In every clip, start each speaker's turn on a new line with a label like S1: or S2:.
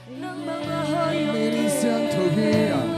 S1: Mini sang thâu hia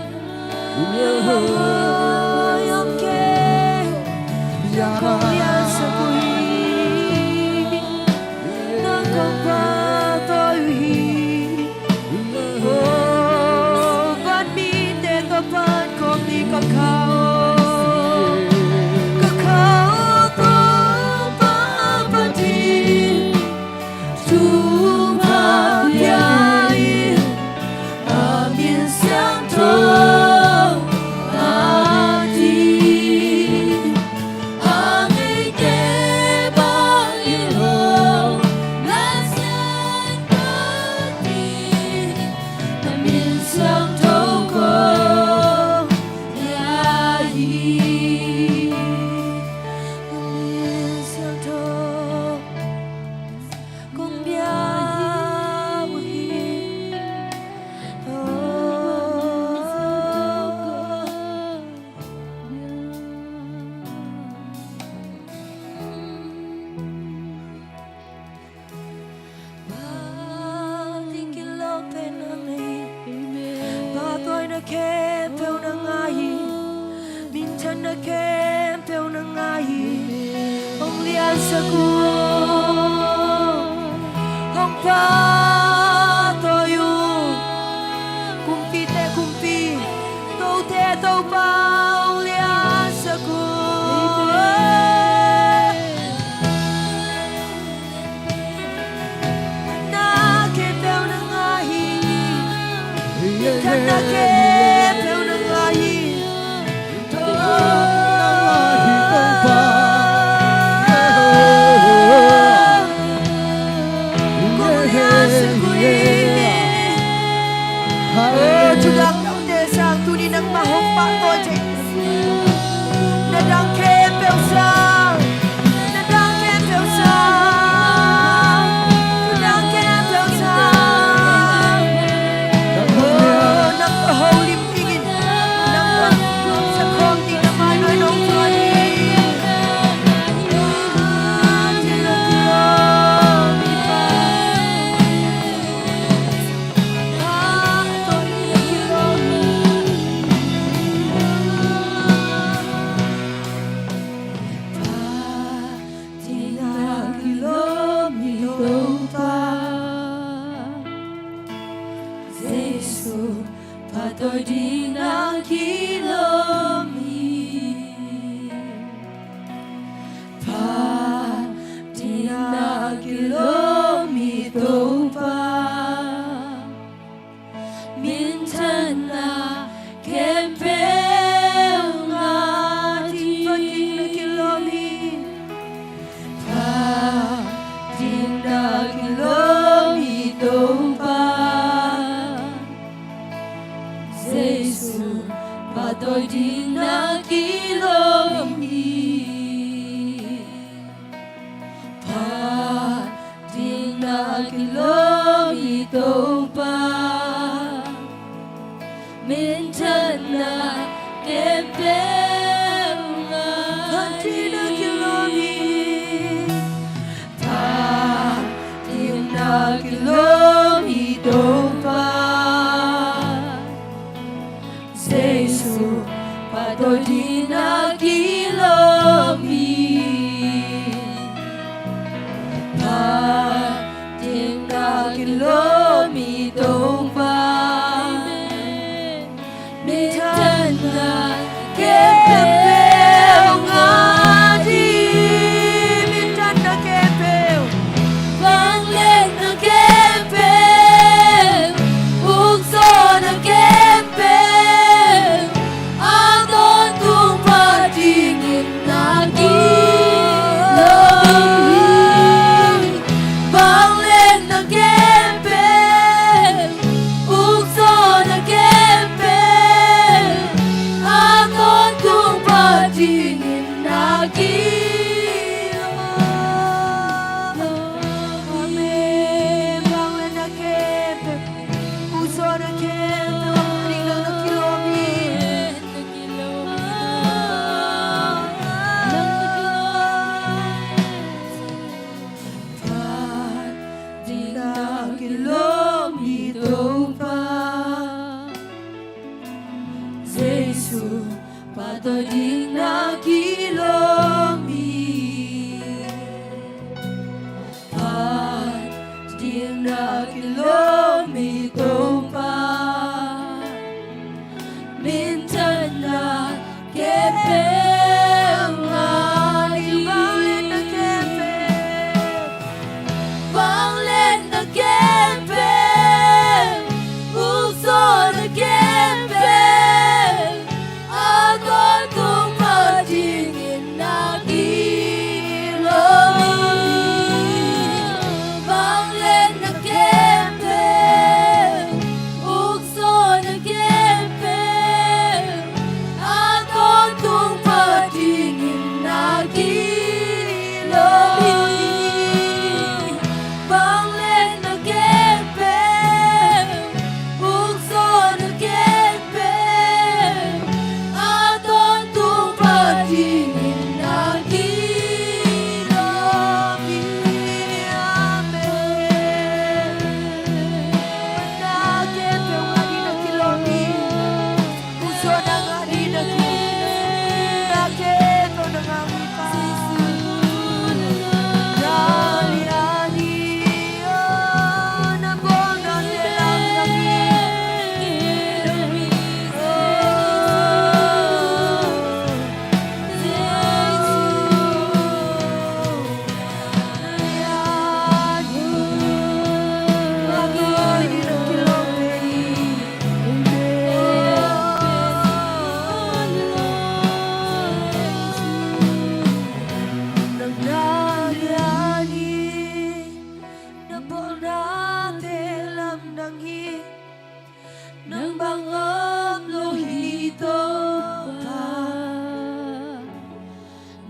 S2: Love me though.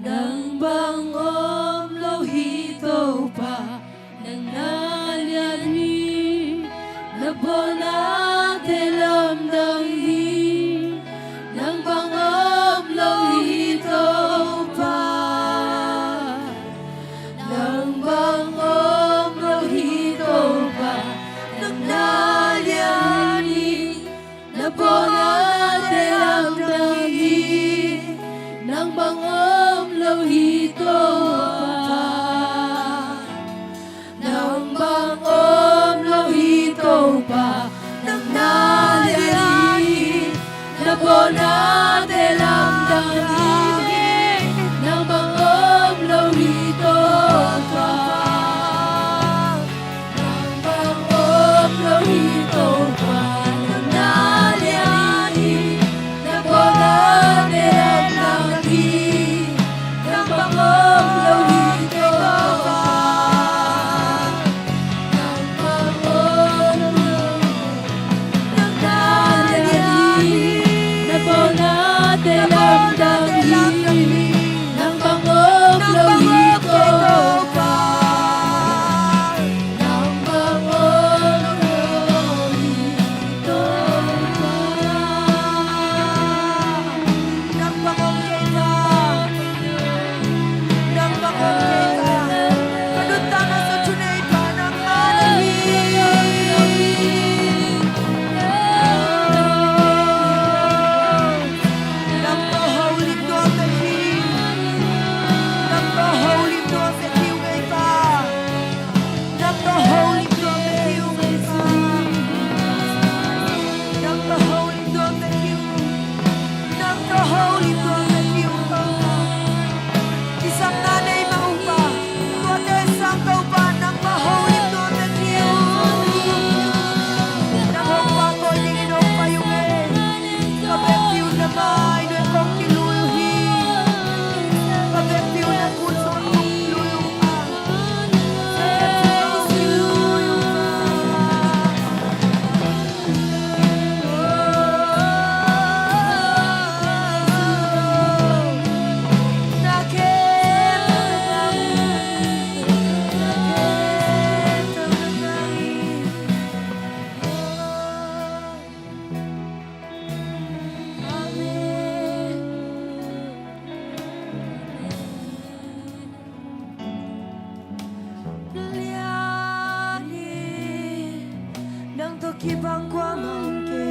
S2: ng bangom lohito pa ng nalyani na bonate lamdanghi ng bangom lohito pa ng bangom lohito pa ng nalyani na bonate lamdanghi ng bangom lohito pa ng bangom lohito pa ng nalyani na bonate lamdanghi ng bangom lohito pa ng bangom lohito pa ng nalyani na bonate lamdanghi ng bangom lohito pa ng bangom ng nalyani na bonate lamdanghi ng bangom lohito pa ng bangom lohito pa
S3: Nang bangong kita, nang bangong kita, kadunta na sa tunay pa ng Nang mahulim ko ang tahim, nang mahulim ko ang tahim ngay pa, nang mahulim ko ang tahim ngay pa, nang mahulim ko ang tahim, nang mahulim ko ang tahim pa. Isang nanay maupa, tuwate isang kaupa, nang mahulim ko ang tahim. Nang upa ko, ninginom pa yung kabepyo na may doon kong kiluluhi. Kabepyo na puso kong lulupa. Kabepyo kong lulupa. Nang tukibang kwa maungke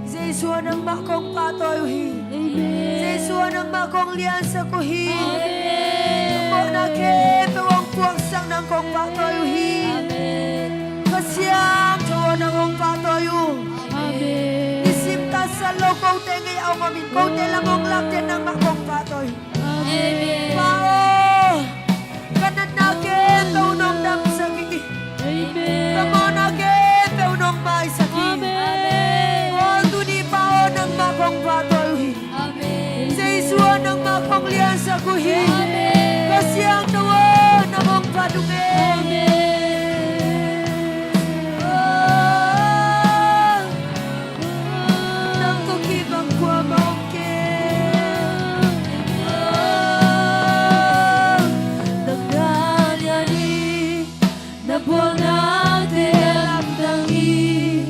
S3: Zesua ng makong patoyuhi Zesua ng makong lian sa kuhi Mo na ke tuwang puwaksang ng kong patoyuhi Kasyang tuwa ng kong patoyu Isimta sa lokaw tengay au mamin Kau telamong lakyan ng makong patoy Pao Kanan nakin taunong dam sagi Kamo nakin taunong may sagi O tuni pao ng makong patoy Sa iswa ng makong liyan sa kuhi Kasi ang tawa na mong padungin Nang tukibang kwa maungkin
S2: Nagdalyani na bonate lamdanghi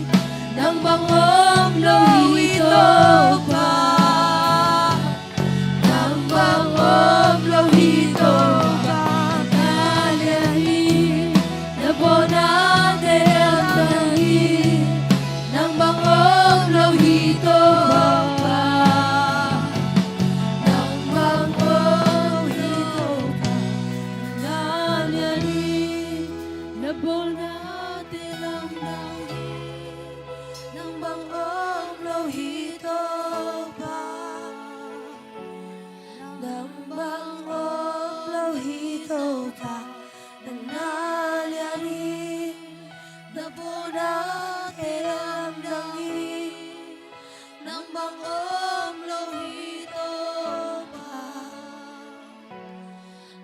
S2: ng bangom lohito pa ng bangom lohito pa Nagdalyani na bonate lamdanghi ng bangom lohito pa ng bangom lohito pa Nalyani na bonate lamdanghi
S3: ng bangong lohito pa ng bangong lohito pa ng nalyani na bonate lamdanghi ng bangong lohito pa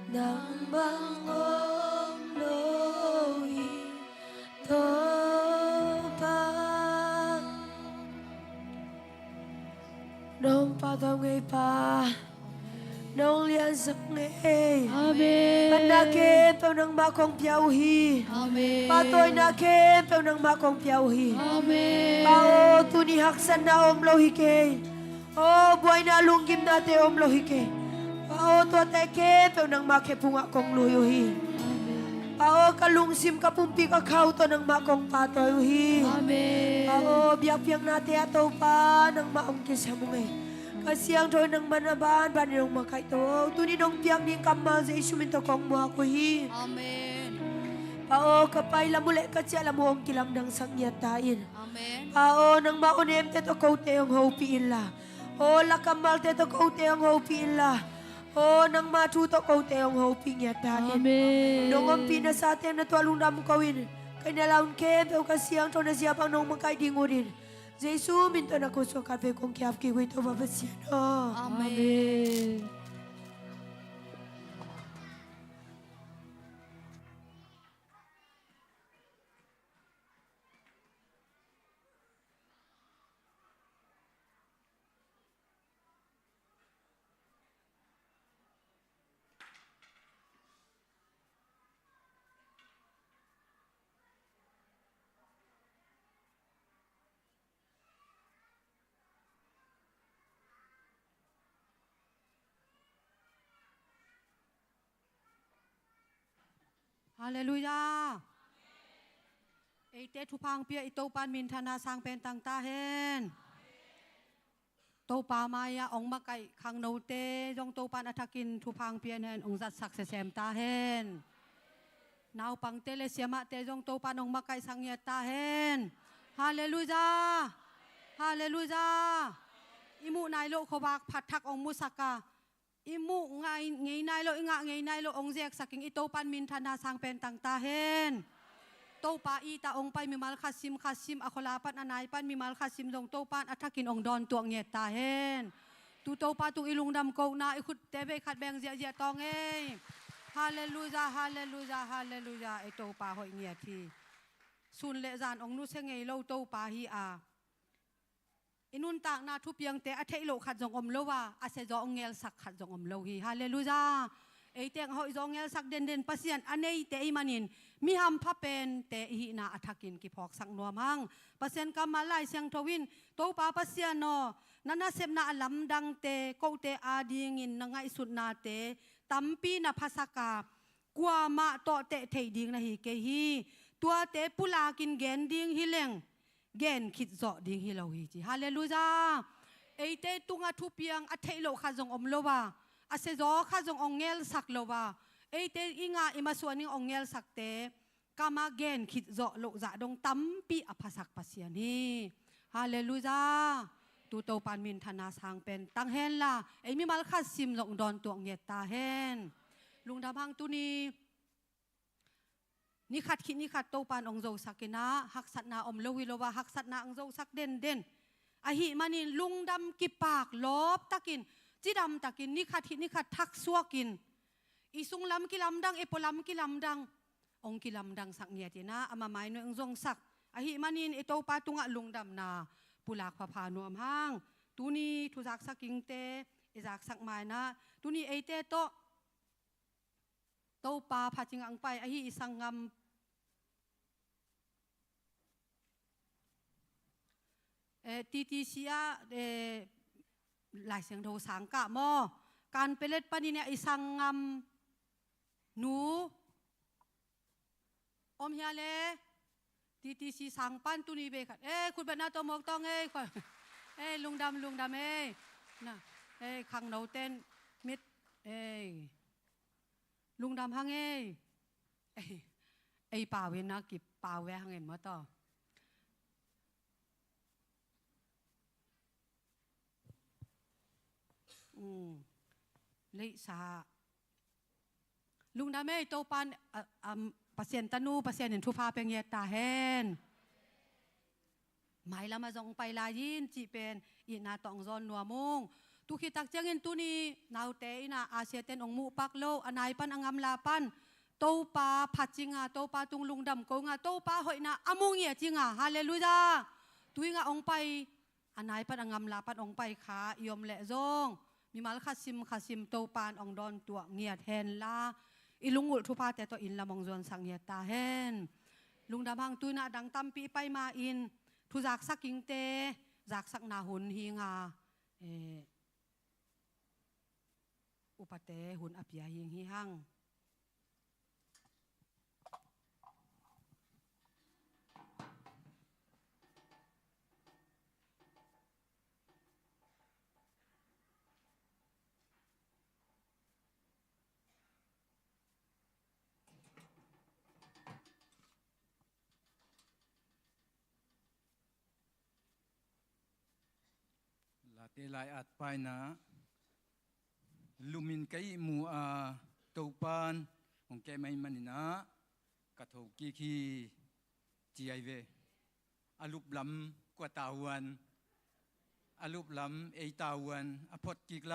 S3: ng bangong lohito pa nông pa thong ngay pa nông liên sắc ngay
S2: Amen.
S3: pan na ke tao nang ma kong piao hi
S2: Amen.
S3: pa toy na ke tao nang ma kong piao hi
S2: Amen.
S3: pa o tu ni haksan na om lo hi ke o buhay na lunggim na te om lo hi ke pa o to te ke tao nang ma ke punga kong luyo hi pa o kalungsim ka pumpi ka kau to nang ma kong pa toy hi
S2: Amen.
S3: pa o biak piang na te ato pa nang ma ong kisamungay Kasiang toy ng manaban, banirong makay to. Tuni nung piang ning kamal sa isuminto kong mo ako hi.
S2: Amen.
S3: Pao kapay lamuli ka siya lamuong kilam ng sangyatain.
S2: Amen.
S3: Pao nang maunim teto kote ang hopiin la. O lakamal teto kote ang hopiin la. O nang matuto kote ang hoping yatain.
S2: Amen.
S3: Nung ang pinasatin na tuwalong dam kawin. Kaya nalaon kebe o kasiyang to na siya pang nung makaitingunin. Jesu minto na kuso kape kong kiaf kiwi to babasyan.
S2: Amen.
S4: Hallelujah. Ite tupang pia ito pan mintana sang pentang tahen. To pa maya ong makay kang note jong to pan atakin tupang pia hen ong zat sak sesem tahen. Now pang tele siama te jong to pan ong makay sang yat tahen. Hallelujah. Hallelujah. Imu nailo kobak patak ong musaka. Imu ngay nailo inga ngay nailo ong zek saking ito pan mintana sang pentang tahen. To pa ita ong pay mimal kasim ako lapat anay pan mimal kasim dong to pan atakin ong don tuang yet tahen. Tu to pa tu ilung dam ko na ikut tebe kat beng zia tong eh. Hallelujah, hallelujah, hallelujah. Ito pa hoy ngeti. Sun le zan ong nu se ngay lo to pa hi a. Inun tak na tu piang te athe lo khat jong om lo wa ase jo ong ngel sak khat jong om lo hi. Hallelujah. Ei teng hoi jong ngel sak den pasian anei te imanin mi ham pha pen te hi na athakin ki phok sang nuam hang pasian ka malai siang thowin to pa pasian no nana sem na alam dang te ko te ading in na ngai sut na te tampi na phasaka kwa ma to te thei ding na hi ke hi tua te pula kin gen ding hi leng gen khit zo ding hi lo hi chi hallelujah ei te tunga thu piang athei lo kha jong om lo wa ase zo kha jong ongel sak lo wa ei te inga imasuaning ongel sak te kama gen khit zo lo za dong tampi aphasak pasian hi hallelujah tu to pan min thana sang pen tang hen la ei mi mal kha sim jong don tuang yet ta hen lung dam hang tu ni ni khat khit ni khat to pan ong zo sakina hak sat na om lo wi lo wa hak sat na ong zo sak den a hi manin lung dam ki pak lop takin ji dam takin ni khat khit ni khat thak suakin isung lam ki lam dang epolam ki lam dang ong ki lam dang sak nia tina ama mai no ong zong sak a hi manin ito pa tunga lung dam na pulak pha pha nuam hang tuni thu jak saking te izak sak mai na tuni eite to to pa phaching ang pai a hi isangam TTCA lai siang tho sang ka mo kan pelet paninia isangam nu om hiale TTC sang pan tuni be khat khut bana to mok tong lung dam na khang no ten mit lung dam hang pa we na ki pa we hang mo to lấy sa lung đam mê tô pan pasien tanu pasien in thu pha peng yet ta hen mai lama jong pai la yin chi pen i na tong zon nuwa mong tu khi tak changin tu ni nau te ina asia ten ong mu pak lo anai pan angam la pan tô pa phatchinga tô pa tung lung dam ko nga tô pa hoi na amung ye chinga hallelujah tu nga ong pai อันไหนปัดงำลาปัดองไปขายมและจงมีมาลคาซิมโตปานองดอนตัวเงียดเฮนลาอีลุงอุทุพาแต่ตัวอินละมองจวนสังเงียตาเฮนลุงดำพังตุยนาดังตั้มปีไปมาอินทุจากสักกิงเตจากสักนาหุนฮิงาอุปเตหุนอภิยาหิงฮิหัง
S1: ลาเตลายอัดไปนะลูมินไกมูอาตูปานของแกไม่มันนะกระทบกีคีจีไอเวอาลุบลำกว่าตาวันอาลุบลำเอตาวันอพอดกิกล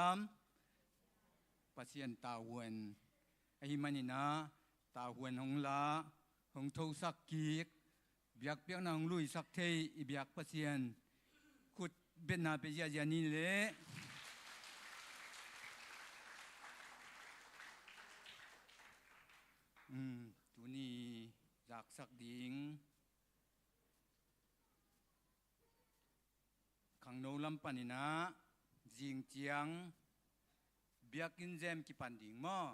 S1: ำปัสยันตาวันไอมันนะตาวันของลาของทูสักกีกเบียกเปียกนางลุยสักเทยเบียกปัสยันขุดเบนนาเปียยานีเละตัวนี้จากสักดิ่งขังโนลำปันินะจิงเจียงเบียกินเจมกิปันดิ่งมั้ง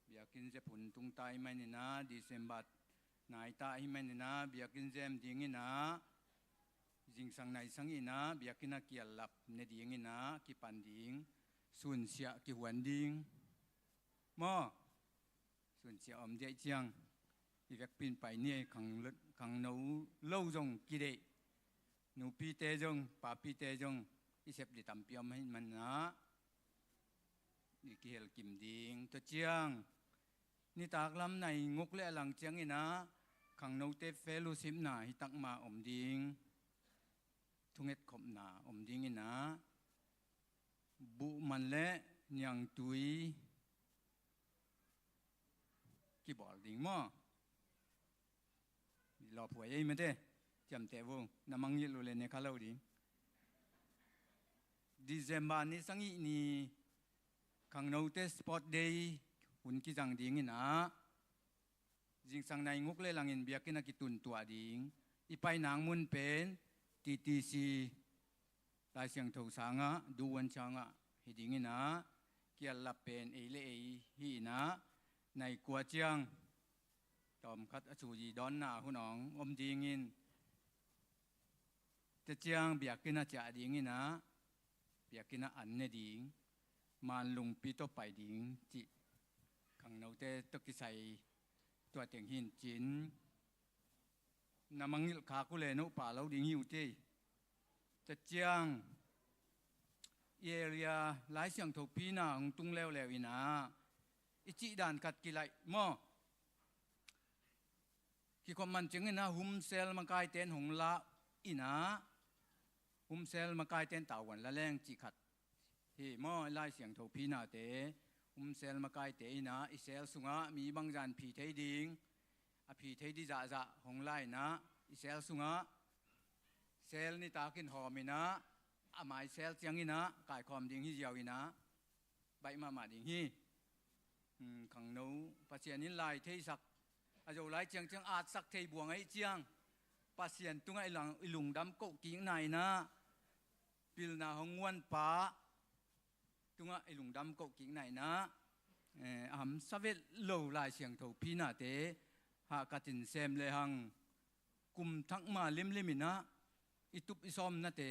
S1: เบียกินเจผลตุงไตไม่เนี่ยนะดิเซมบัดนายตาให้ไม่เนี่ยนะเบียกินเจมดิ่งนะจิงสังในสังอินะเบียกินนักเกียรลับในดิ่งนะกิปันดิ่งส่วนเสียกิหวนดิ่งมั้งส่วนเสียอมเดียเจียงอีเวกปีนไปเนี่ยขังหนูเล่าจงกิเลหนูปีเตจงป่าปีเตจงอีเสพดิตามเปียมให้มันนะนี่เกี่ยวกิมดิงตัวเจียงนี่ตากลำในงกเละหลังเจียงอีนะขังหนูเตเฟลูซิมหนาฮิตักมาอมดิงทุงเอ็ดขบหนาอมดิงอีนะบุมันเละยังตุยกี่บอกดิ่งมั้งรอผัวยัยมันเด้จำแต่วงน้ำมังยิลุเลยเนี่ยข้าเล่าดิ่งดิเซมบานี่สังอีนี่ขังโนเตสปอตเดย์หุ่นกิจังดิ่งนะจิงสังในงุกเล่ลังอินเบียกินักกิตุนตัวดิ่งอีไปนางมุนเป็นTTC ลายเสียงถูกสังะดูวันช่างะฮิดิ่งนะเกี่ยวลับเป็นเอเล่ฮีนะในกัวเจียงตอมคัดอสูจีดอนหน้าหุ่นองอมดีงินจะเจียงเบียกินจ่าดีงินนะเบียกินอันเนดิงมันลุงปีโตไปดิงจิขังเราเตตกิใส่ตัวเตียงหินจินน้ำมังขากุเลนุป่าเราดิงหิวเจจะเจียงเอเรียหลายเสียงถูกปีน่าของตุ้งแล้วอีนะอิจิดานกัดกิไลมอที่ความมันจึงนะหุมเซลมากายเต้นหงละอีนะหุมเซลมากายเต้นเต่าวันละแรงจิขัดที่มอไล่เสียงถูกพีนาเตหุมเซลมากายเตอีนะอิเซลสุงะมีบางจานผีเทดิงอผีเทดิจะหงไล่นะอิเซลสุงะเซลนี่ตากินหอมินะอาหมายเซลเจียงอีนะกายความดิ่งฮิเจียวอีนะใบมาดิ่งฮิขังนูปัสเซียนนิลายเทสักอาจจะไล่เจียงอาจสักเทบวงไอ้เจียงปัสเซียนตุ้งไอ้หลุงดำโกกิ่งไหนนะปิลนาหงวนป้าตุ้งไอ้หลุงดำโกกิ่งไหนนะสเวทโลลายเสียงถูกพีนาเตหากตินเซมเลยหังกุมทั้งมาลิมมินะอิตุปอิซอมนะเต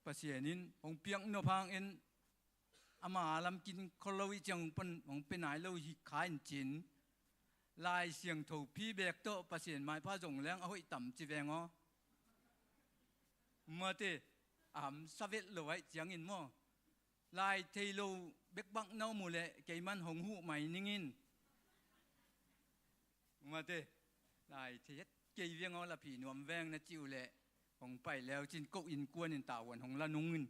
S1: ปัสเซียนินของเปียงโนพังเอ็นอามาลำกินคนเราจังเป็นของเป็นไหนเราหิขายจินลายเสียงถูกพี่เบกโตประเสียนไม้ผ้าจงแรงเอาให้ต่ำจีแวงอ๋อเมื่อที่สเวทเลยจังอินมั่วลายเทโลเบกบังเน่าหมู่เลยเกี่ยมันหงหูใหม่นิ่งอินเมื่อที่ลายเทยเกี่ยเวียงอ๋อละผีนวมแวงนะจิ๋วเลยของไปแล้วจินโกอินกวนอินตาวันของละนุ่งอิน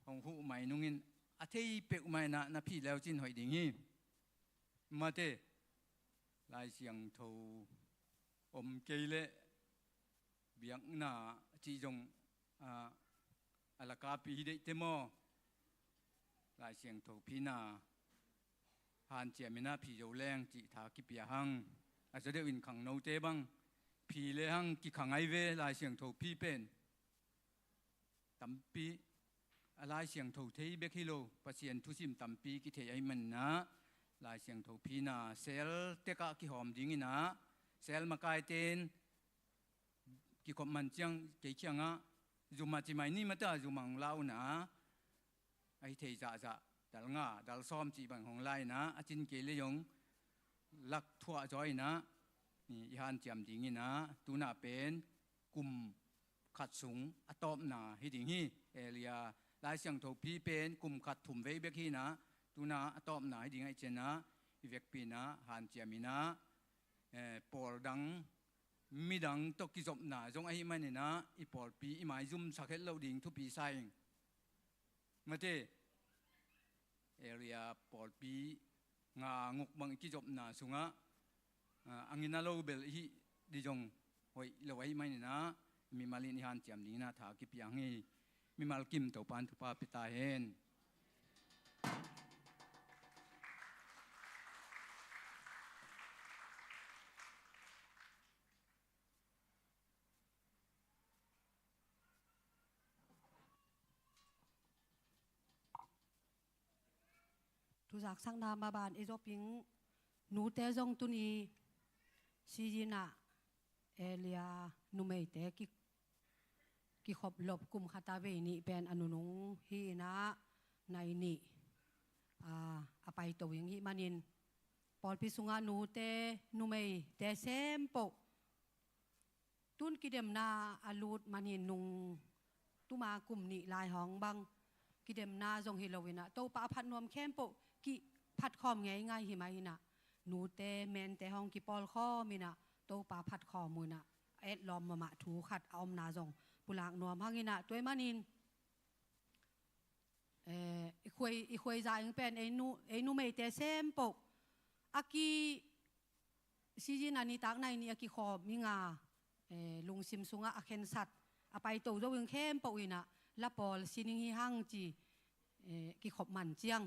S1: ของหูใหม่นุ่งอินอาเทยเปกไม่นะพี่แล้วจินหอยดิ่งฮีมาเตลายเสียงโทอมเกลเบียงหน้าจีจง อลากาปีได้เตโมลายเสียงโถพีนาหานเจียมินาผีโยแรงจิทากิปยาหังอาจจะได้วินขังโนเตบังผีเลหังกิขังไอเวลายเสียงโถพีเป็นตัมปีลายเสียงโถเทยเบคิโลปัสยันทุสิมตัมปีกิเทยไอมันนะลายเสียงโถพีนาเซลเตกะกิหอมดิ้งนะเซลมากายเตนกิขบมันจังเกี่ยงะจุมาจิไม่นี่มาตาจุมังเล่านะไอเทยจะดัลงาดัลซ้อมจีบังของไลนะอาจินเกลียงลักทั่วจอยนะนี่ยานจำดิ้งนะตูน่าเป็นกลุ่มขัดสูงอะตอมนาฮิดิ้งฮีเอเลียลายเสียงโถพีเป็นกลุ่มขัดถุ่มเวเบกฮีนะตูน่าอะตอมนาฮิดิ้งไอเจนะอีเวกปีนะหานเจียมินะปอลดังมีดังตกิจบหนาจงไอ้มันเนี่ยนะอีปอลปีอีหมายซุ่มสักเฮลเราดิ่งทุปีไซงมาเตเอเรียปอลปีงางกบังกิจบหนาสุงะอังกินาโลเบลฮีดิจงหอยเราไอ้มันเนี่ยนะมีมาลินฮันเจียมดีนะถากิปยังฮีมีมาลกิมตัวปานทุปาปิตาเฮน
S4: ทุจากสังนามาบานอิโรปิงหนูเตจงตุนีซีจีน่าเอเลียนุเมเตกิขบหลบกลุ่มคาตาเวนีเป็นอนุนงฮีนะในนี่อไปตัวอย่างฮีมานินปอลพิสุงานูเตนุเมเตเซมโปตุนกิเดมนาอาลูดมานินนุงตุมากลุ่มนี่ลายห้องบังกิเดมนาจงฮิโลวินะโตปะพัดนวมเข้มโปกิพัดคอมง่ายง่ายหิมาหินะหนูเตเมนเตห้องกิปอลข้อมินะโตปะพัดคอมุนะเอ็ดลอมมาถูขัดเอานาจงปุลากนวมหังหินะตัวมานินอีควยใจยังเป็นไอ้นูไม่เตเซมโปอากีซีจีนันนี่ตักในนี่อากีขอบมิงาลุงซิมซุงะอาเคนสัตอาไปโตโจวิงเข้มโปอินะละปอลซินิงฮิฮังจีกิขบมันเจียง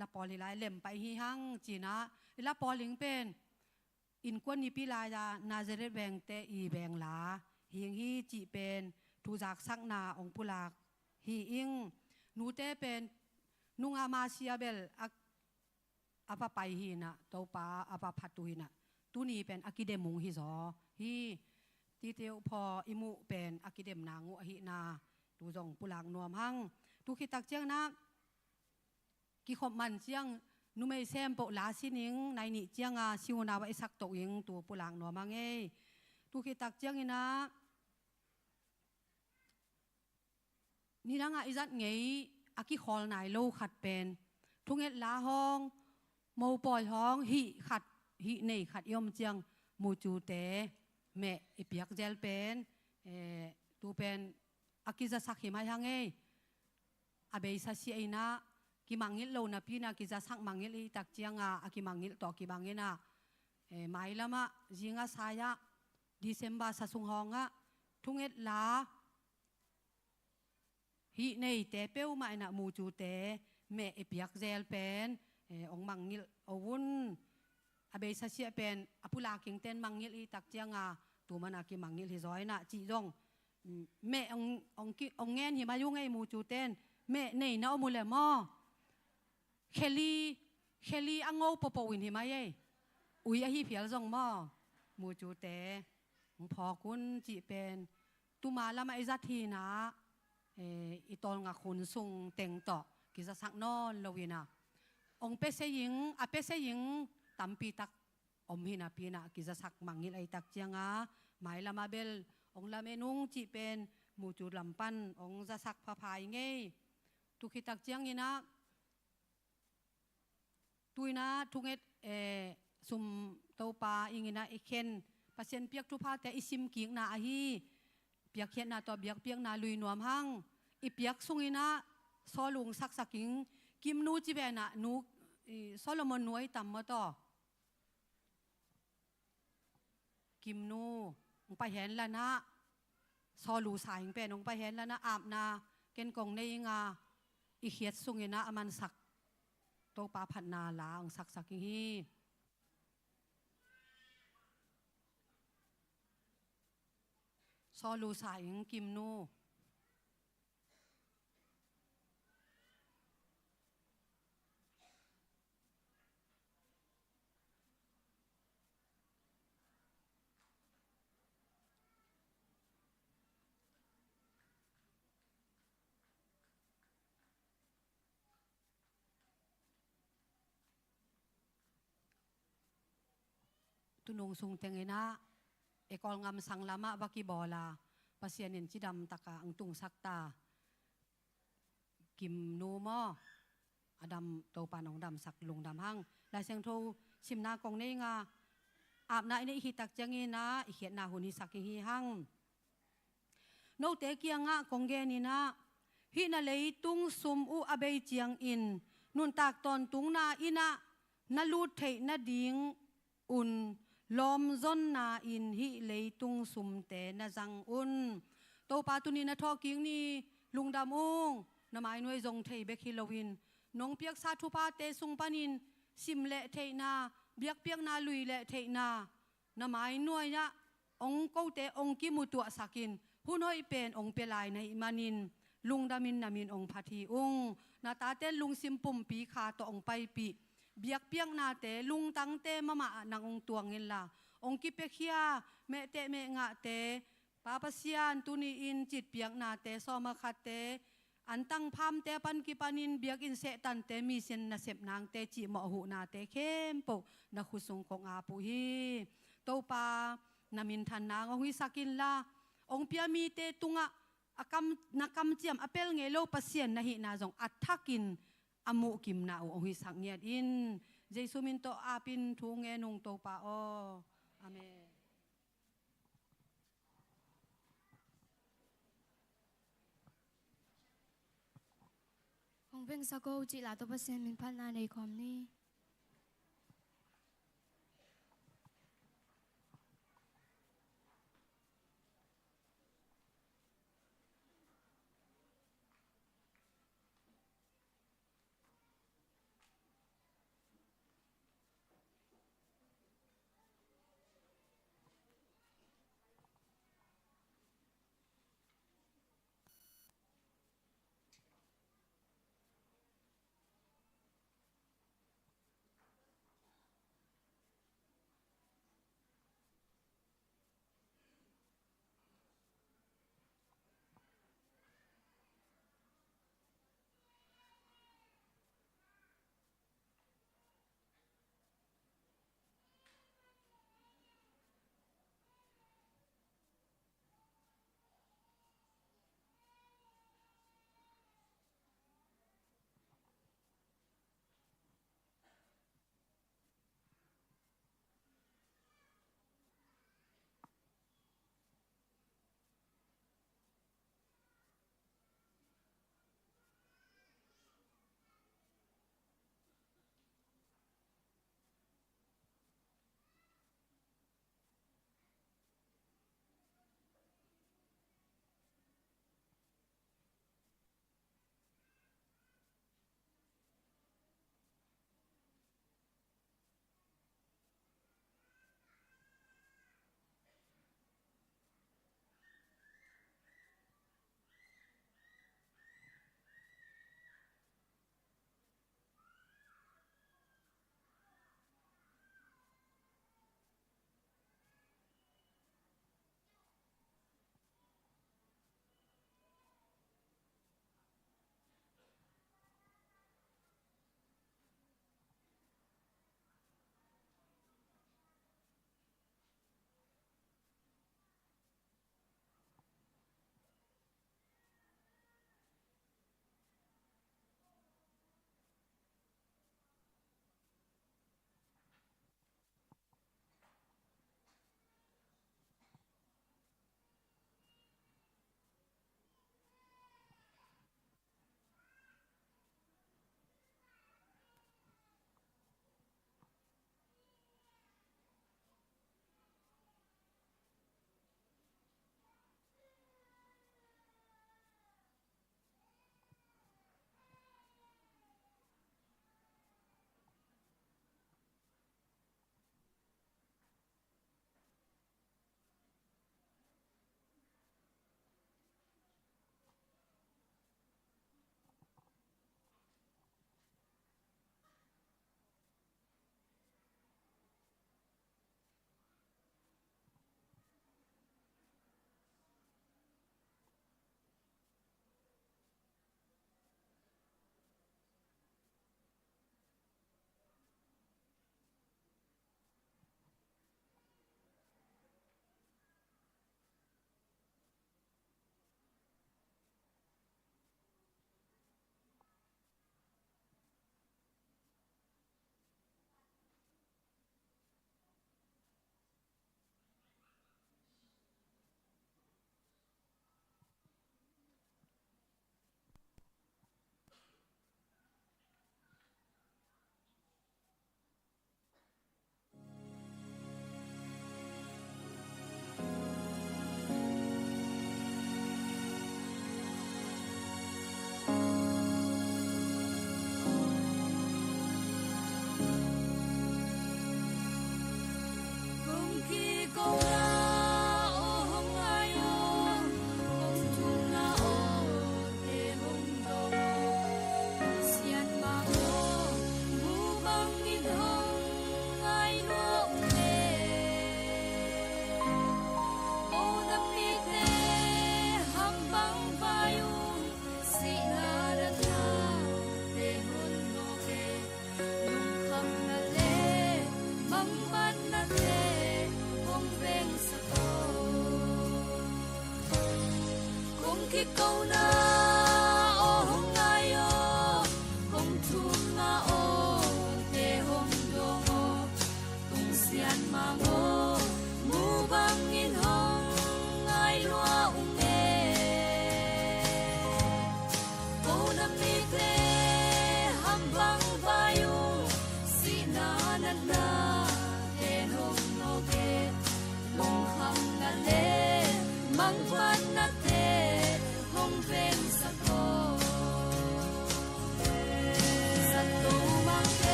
S4: ละปอลิไลเล่มไปฮิฮังจีนะละปอลิงเป็นอินกวนนิปิลายานาเจเรตแบงเตอีแบงลาฮิงฮีจีเป็นทูจากสักนาองปุลากฮีอิงนูเตเป็นนุงอามาเซียเบลอาปะไปฮีนะโตปาอาปะพัดตุฮีนะตุนีเป็นอากิเดมุงฮิซอฮีตีเตียวพออิมุเป็นอากิเดมนางุอหินาดูจงปุลางนวมหังทุกิตักเจียงนะกิขบมันเจียงนุไม่เซมโปลาสินิงในนี่เจียงซิวนาไว้สักโตยิงตัวปุลางนวมหังทุกิตักเจียงนะนี่นะอิจัดไงอากิคอลนายโลขัดเป็นทุกเงลาห้องโมปอยห้องหิขัดหิเนขัดยมเจียงมูจูเตแม่อิเปียกเจลเป็นตูเป็นอากิจะสักหิมายังไงอาเบย์สัสีไอนะกิมังงิลโลนะพี่นะกิจะสักมังงิลอีตักเจียงอากิมังงิลต่อกิบังงินะไม่ละมะจิงาสายะดิเซมบาสัสุงหองะทุกเงลาฮีในเตเปียวมาหน้ามูจูเตแม่อิเปียกเจลเป็นองมังงิลอวุนอาเบย์สัสีเป็นอปุลาคิงเต้นมังงิลอีตักเจียงตัวมันอากิมังงิลฮิซอยนะจีจงแม่องเงินหิมายุ่งไอ้มูจูเต้นแม่ในน้ามูเลมอเคลีอังโง่ปวินหิมาเย่อุ้ยอหิเพียรจงมอมูจูเต้พอคุณจีเป็นตุมาละมาไอจัดทีนะอีตอนงาคุณส่งเต็งต่อกิจะสักนอนลวินะองเปเสยิงอาเปเสยิงตัมปีตักอมหินาปีนะกิจะสักมังงิลไอตักเจียงหมายละมาเบลองละเมนุงจีเป็นมูจูลำปันองจะสักพะพายไงทุกขิตักเจียงนี่นะตุยนะทุกเอ็ดสุมเตาปาอิงนะอีเคนปัสเซนเปียกทุพาแต่อิซิมกิงนาอาฮีเปียกเขียนนาต่อเปียกนาลุยนวมหังอีเปียกสุงอินะซอลุงสักสักิงกิมนูจีเบนะนูซอลมอนนวยต่ำมาต่อกิมนูไปเห็นแล้วนะซอลูสายเป็นองไปเห็นแล้วนะอาบนา เกณฑ์กงในงาอีเขียดสุงเงนะอมันสักโตปาพันนาลางสักสักฮีซอลูสายกิมนูตุนงสุงเตงเงนะเอกอลงำสังลามะบักิบอลาภาษาเนินจิดำตะกาอังตุงสักตากิมนูมออดำโตปานองดำสักลงดำหั่งลายเสียงโทชิมนากองในงาอาบนาอินหิตักจังเงนะอิเขียนนาหุนิสักหิหั่งโนเตเกียงะกองเกนีนะฮินาเลยตุงซุมอุอเบยเจียงอินนุนตากตอนตุงนาอินะนาลูเทนาดิงอุนลอมจนนาอินฮิเลยตุงซุมเตนาจังอุนโตปาตุนีนาทอกิงนี่ลุงดำองนามายนวยจงเทเบคิลวินนงเปียกซาทุปาเตซุงปานินซิมเละเทนาเบียกเปียกนาลุยเละเทนานามายนวยยะองเกาเตองกิมุตัวสักินผู้น้อยเป็นองเปลายในมานินลุงดามินนามินองพัทีองนาตาเต้นลุงซิมปุ่มปีขาตองไปปีเบียกเปียกนาเตลุงตังเตมะมะนางองตวงเงินละองกิเปขียเมเตเมงะเตปาปเซียนตุนีอินจิตเปียกนาเตซอมาคัดเตอันตั้งพามเตปันกิปานินเบียกอินเสตันเตมีเซนนาเสพนางเตจิหมอหูนาเตเข้มปกนาคุสุงของอาปุฮีโตปานามินทันนางหุยสักินลาองเปียมีเตตุงะอากำนักำเจียมอเปลเงโลปัสเซียนนาหินาจงอัททักินอมุกิมนาองหุยสักเงียดอินเจสุมินโตอาปินทุงเงนงโตปาออาเมน
S2: องเพ่งสะโกจิลาตัวเปอร์เซ็นต์มินพันนาในคอมนี้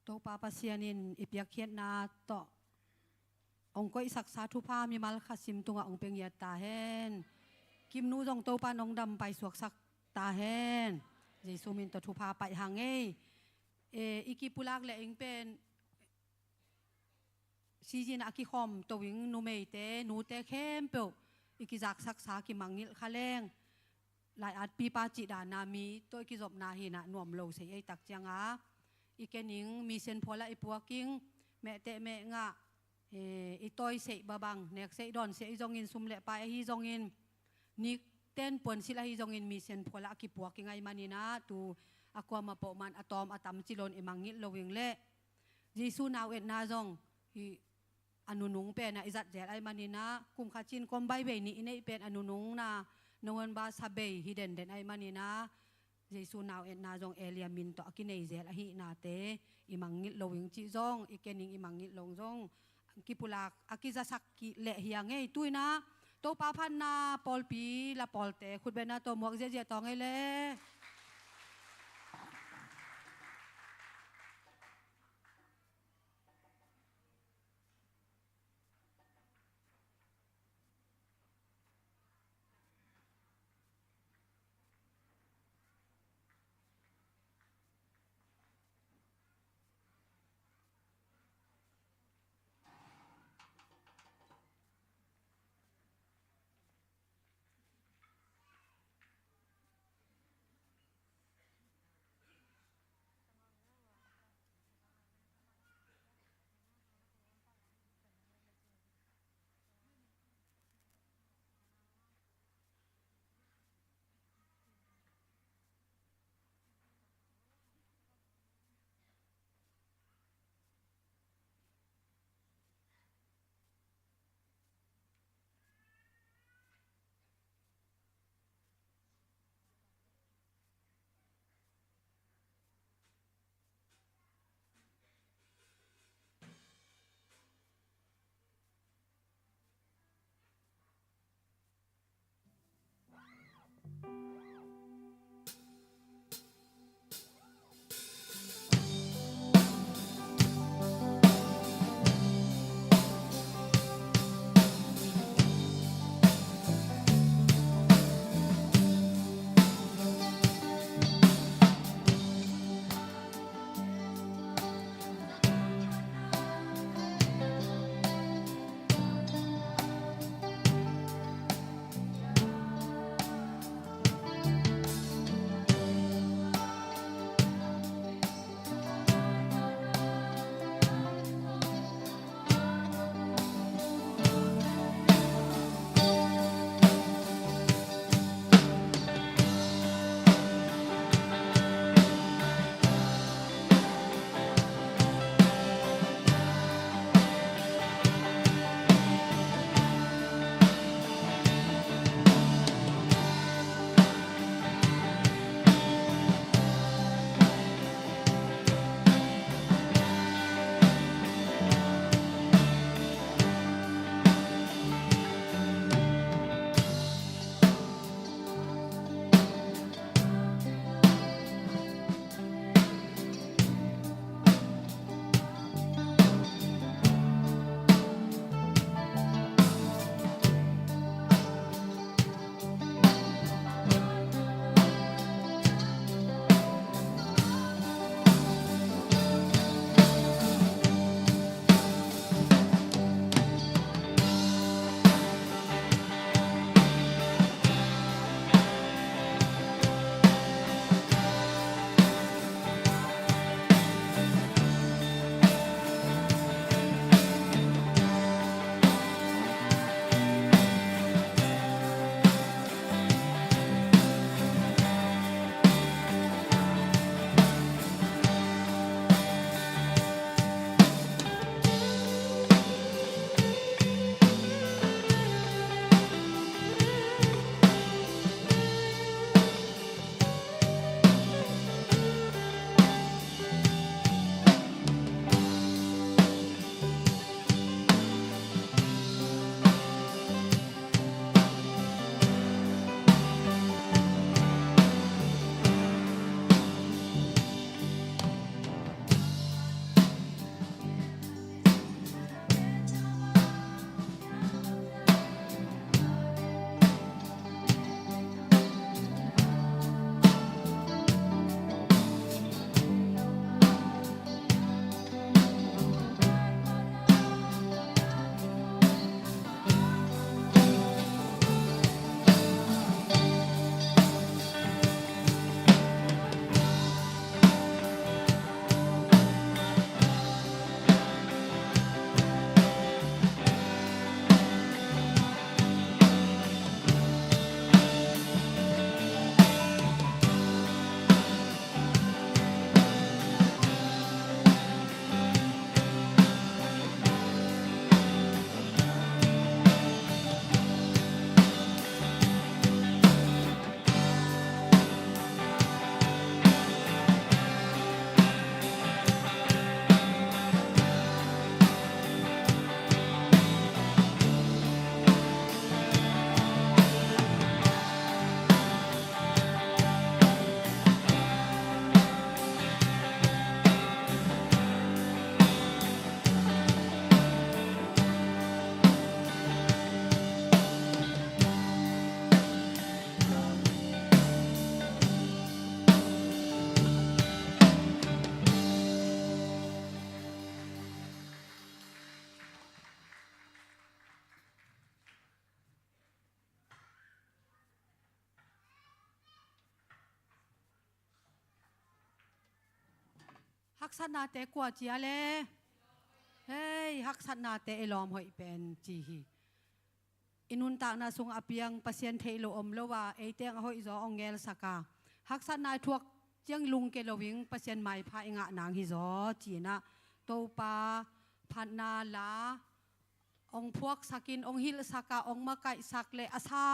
S4: to papa sianin ipyakiat na to ong ko isak sa thupa mi mal khasim tunga ong pengyat ta hen kim nu jong to pa nong dam pai suak sak ta hen jesu min to thupa pai hange ikipulak le ing pen sijin aki khom to wing nu mei te nu te khem pe ikizak sak sa ki mangil khaleng lai at pi pa chi da na mi to ki job na hi na nuam lo se ei tak changa ikening mi sen phola ipuaking me te me nga itoi se babang nek se don se jongin sumle pa hi jongin nik ten pon sila hi jongin mi sen phola ki puaking ai manina tu akwa ma po man atom atam chilon imangil lowing le jisu naw et na jong hi อนุนุงเป็นนะอิจัดเจไอมันนี่นะกุมขาจินกอมใบเบนี่นี่เป็นอนุนุงนะนวลบาสเบยฮิเดนเดนไอมันนี่นะเยซูนาวเอ็นนาจงเอเลียมินต่อกินเอเซลหินาเตอิมังงิโลวิงจิจงอีเกนิงอิมังงิลงจงกิปุลากอากิจะสักกิเละเฮียงไงตุยนะโตปาพันนาปอลปีละปอลเตคุณเบนนาโตมวกเจเจตองไงเล่ ฮักษณะเตกว่าเจียเลยเฮ้ยฮักษณะเตไอลอมหอยเป็นจีฮีอินุนตากนาสุงอเปียงเปอร์เซ็นต์เทโลอมโลว่าไอเตียงหอยจอองเงลสกาฮักษณะทวกเจียงลุงเกลวิงเปอร์เซ็นต์ไม่พายงะนางฮิจอจีนะโตปาพันนาลาองพวกสกินองฮิลสกาองมะไก่สักเลอาซา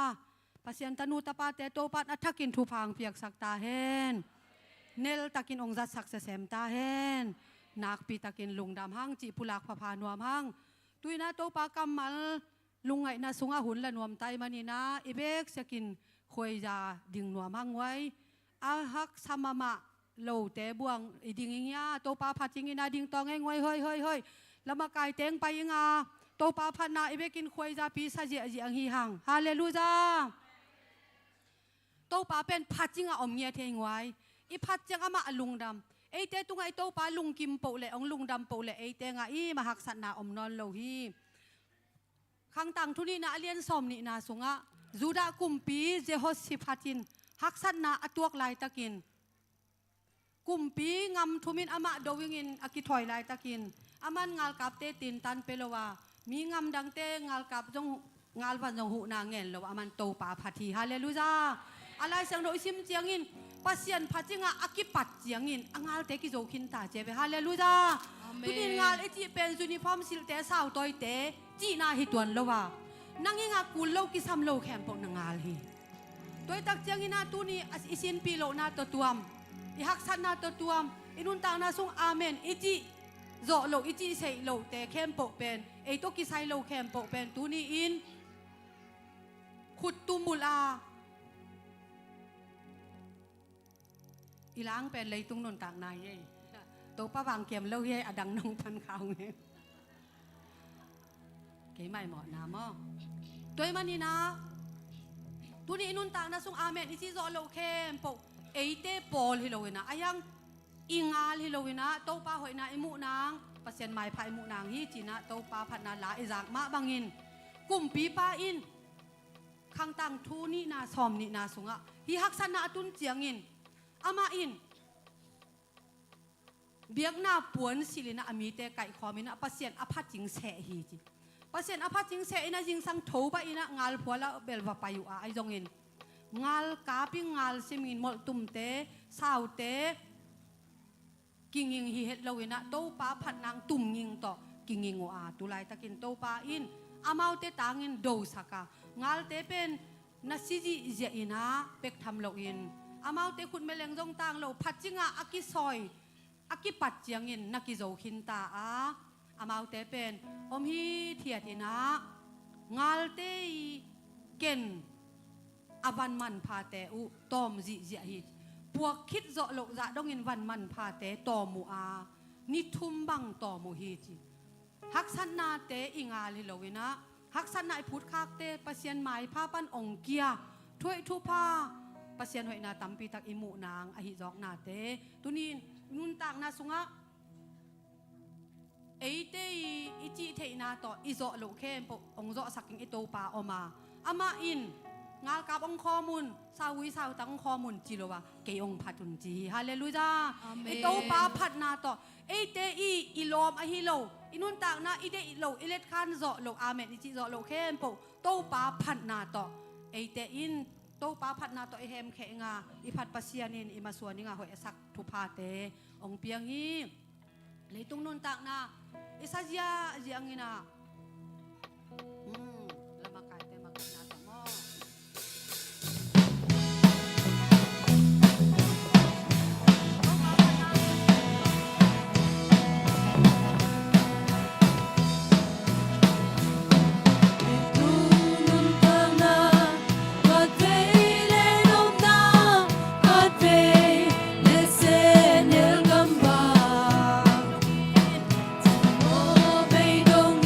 S4: เปอร์เซ็นต์ตนูตาปาเตโตปัดอัฐกินทุพังเปียกสักตาเฮนเนลตะกินองจัดสักเสมตาเฮนนักปีตะกินลุงดำหังจีพุลักพพานวมหังตุยนะโตปากำมัลลุงไงนะสุงอาหุนละนวมไตมันนี่นะอีเบกสกินควยยาดิ่งนวมหังไว้อาฮักสมามะโลเตบวงอีดิ่งอย่างเงี้ยโตปาพัดจิงนะดิ่งตองไงเฮ้ยแล้วมาไก่เต็งไปยังอ่ะโตปาพัดนาอีเบกินควยยาปีซาเจจีอังฮีหังฮาเลลูยาโตปาเป็นพัดจิงอ่ะอมเงียเทงไว้อีพัดจังอามาลุงดำไอเตตุงไอโตปาลุงกิมโปเลองลุงดำโปเลไอเตงอีมาหักสันนาอมนอนโลฮีขังตังทุนีนาเลียนสมนี่นาสุงะจูดากุมปีเจฮอสสิพัตินหักสันนาอตวกลายตะกินกุมปีงำทุมินอามาโดวิงินอากิถอยลายตะกินอามันงาลกับเตตินตันเปลวามีงำดังเตงาลกับจงงาลวันจงหูนางเงินแล้วอามันโตปาพัทีฮาเลลูยาอะไรเสียงโดยซิมเจียงินปัสยันพัจิงะอากิปัดเจียงินอ่างาลเตกิโจคินตาเจเบฮาเลลูยาตุนินงาลเอจิเป็นยูนิฟอร์มสิลเตสาวตอยเตจีนาฮิตวนโลวานังยิงากูโลกิซัมโลแคมปนงาลฮีตอยตักเจียงินาตุนีอิสินปีโลนาตตัวมอิฮักสันนาตตัวมอินุนตางนาซุงอาเมนอิจิโจโลอิจิเซโลเตแคมปเป็นเอโตกิไซโลแคมปเป็นตุนีอินขุดตุมุลาอีล้างเป็นเลยตุ้งนนต่างนายเย่ตัวป้าบางเกียมเล่าเย่อดังนองพันเขาเงี้ยเก๋ไม่เหมาะนะมั้งตัวมันนี่นะตัวนี้นุนต่างนะส่งอาเมนอิจิโซโลเคมปกเอเตปอลฮิโลวินะอายังอิงาลฮิโลวินะตัวป้าหอยนาอิมุนางเปอร์เซ็นต์ไม่พายมุนางฮีจีนะตัวป้าพันนาลาอิจากมะบังอินกุมปีป้าอินข้างต่างทูนี่นาซอมนี่นาสุงะฮิฮักษณะตุนเจียงอินอามาอินเบียกหน้าปวนสิลินะอมีเตไก่ขอมินะปัสเซียนอภัจิงเสฮีจิปัสเซียนอภัจิงเสอินะจิงสังโถไปอินะงาลพัวละเบลวาไปอยู่ไอจงอินงาลกาปิงาลซิมินมอลตุมเตสาวเตกิงยิงฮีเฮตลวินะโตปาผัดนางตุ่มยิงต่อกิงยิงโออาตุไลตะกินโตปาอินอามาเตตางินโดสักางาลเตเป็นนัสซิจิเจอินะเป็กทำโลอินอามาเตคุณเมลงจงต่างเราพัดจิงอากิซอยอากิปัดเจียงอินนักิโจขินตาอามาเตเป็นอมฮีเทียตินะงาลเตเกนอวันมันพาเตอุตอมจิเจฮิพวกคิดโจโลจะดงอินวันมันพาเตตอมูอานิทุมบังตอมูฮีจิฮักสันนาเตอิงาลิโลวินะฮักสันนาพุทธคากเตปัสเซียนหมายพาปันองเกียถ้วยทุพาปัสเซียนหอยนาตัมปีตักอิมุนางอหิจอกนาเตตุนีนุนตากนาสุงะเอเตอิจิเทนาต่ออิโจโลเคมปองโจสักอิโตปาอมาอามาอินงาลกับองข้อมูลสาวิสาวตังข้อมูลจิโลวะเกยองพัดุนจีฮาเลลูยาอิโตปาพัดนาต่อเอเตอิลอมอหิโลอินุนตากนาอิเดอิโลอิเลตคันโจโลอาเมนอิจิโจโลเคมปโตปาพัดนาต่อเอเตอินโตปาพัดนาต่อเฮมเขงาอิพัดปัสยานินอิมาสวนิงาหอยสักทุพาเตองเปียงฮีเลยตุงนุนตากนาอิซาเจียเจียงอินาละมาไก่เตมาไก่นาต่อมอ
S3: Don't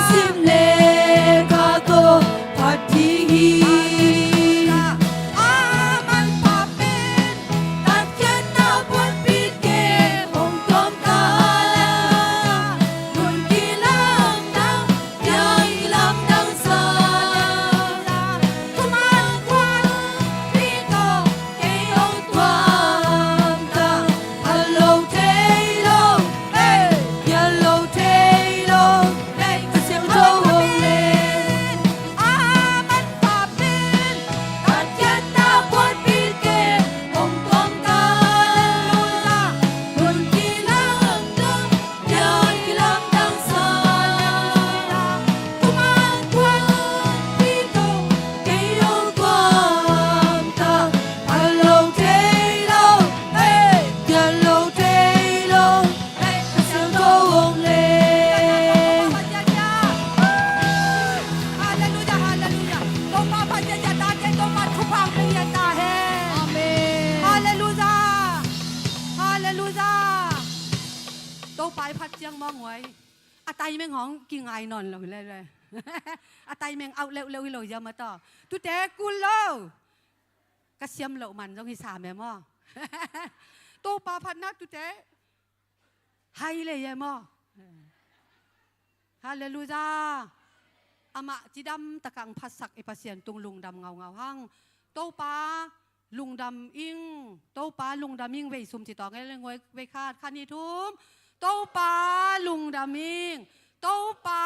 S3: sim le ka to pati hi aman papin tat kyan na buat pike hong tom kala nun kilam nang yang ilam nang sa kuman kwan pito kayong tuam ta hello tailo hey yellow tailo hey kasyang tawang len aman papin tat kyan na buat pike hong tom kala nun kilam nang yang ilam nang sa kuman kwan pito kayong tuam ta hello tailo hey yellow tailo hey kasyang tawang len
S4: Hallelujah, hallelujah. Tong pa pa ja ja ta ke tong ma thu phang pe ya ta hai. Amen. Hallelujah. Hallelujah. Tong pai phat chiang mong ngoi. A tai meng hong ki ngai non lo le le. A tai meng au leu leu lo ya ma to. Tu te ku lo. Ka siam lo man jong hi sa me mo. Tong pa phat na tu te. Hai le ya mo. Hallelujah. Amaจีดำตะกังพัสสักไอปาเสียนตุงลุงดำเงาเงาหังโตปาลุงดำอิงโตปาลุงดำอิงเวซุมจิตองไงเลยงวยเวคาดคันนี้ทุมโตปาลุงดำอิงโตปา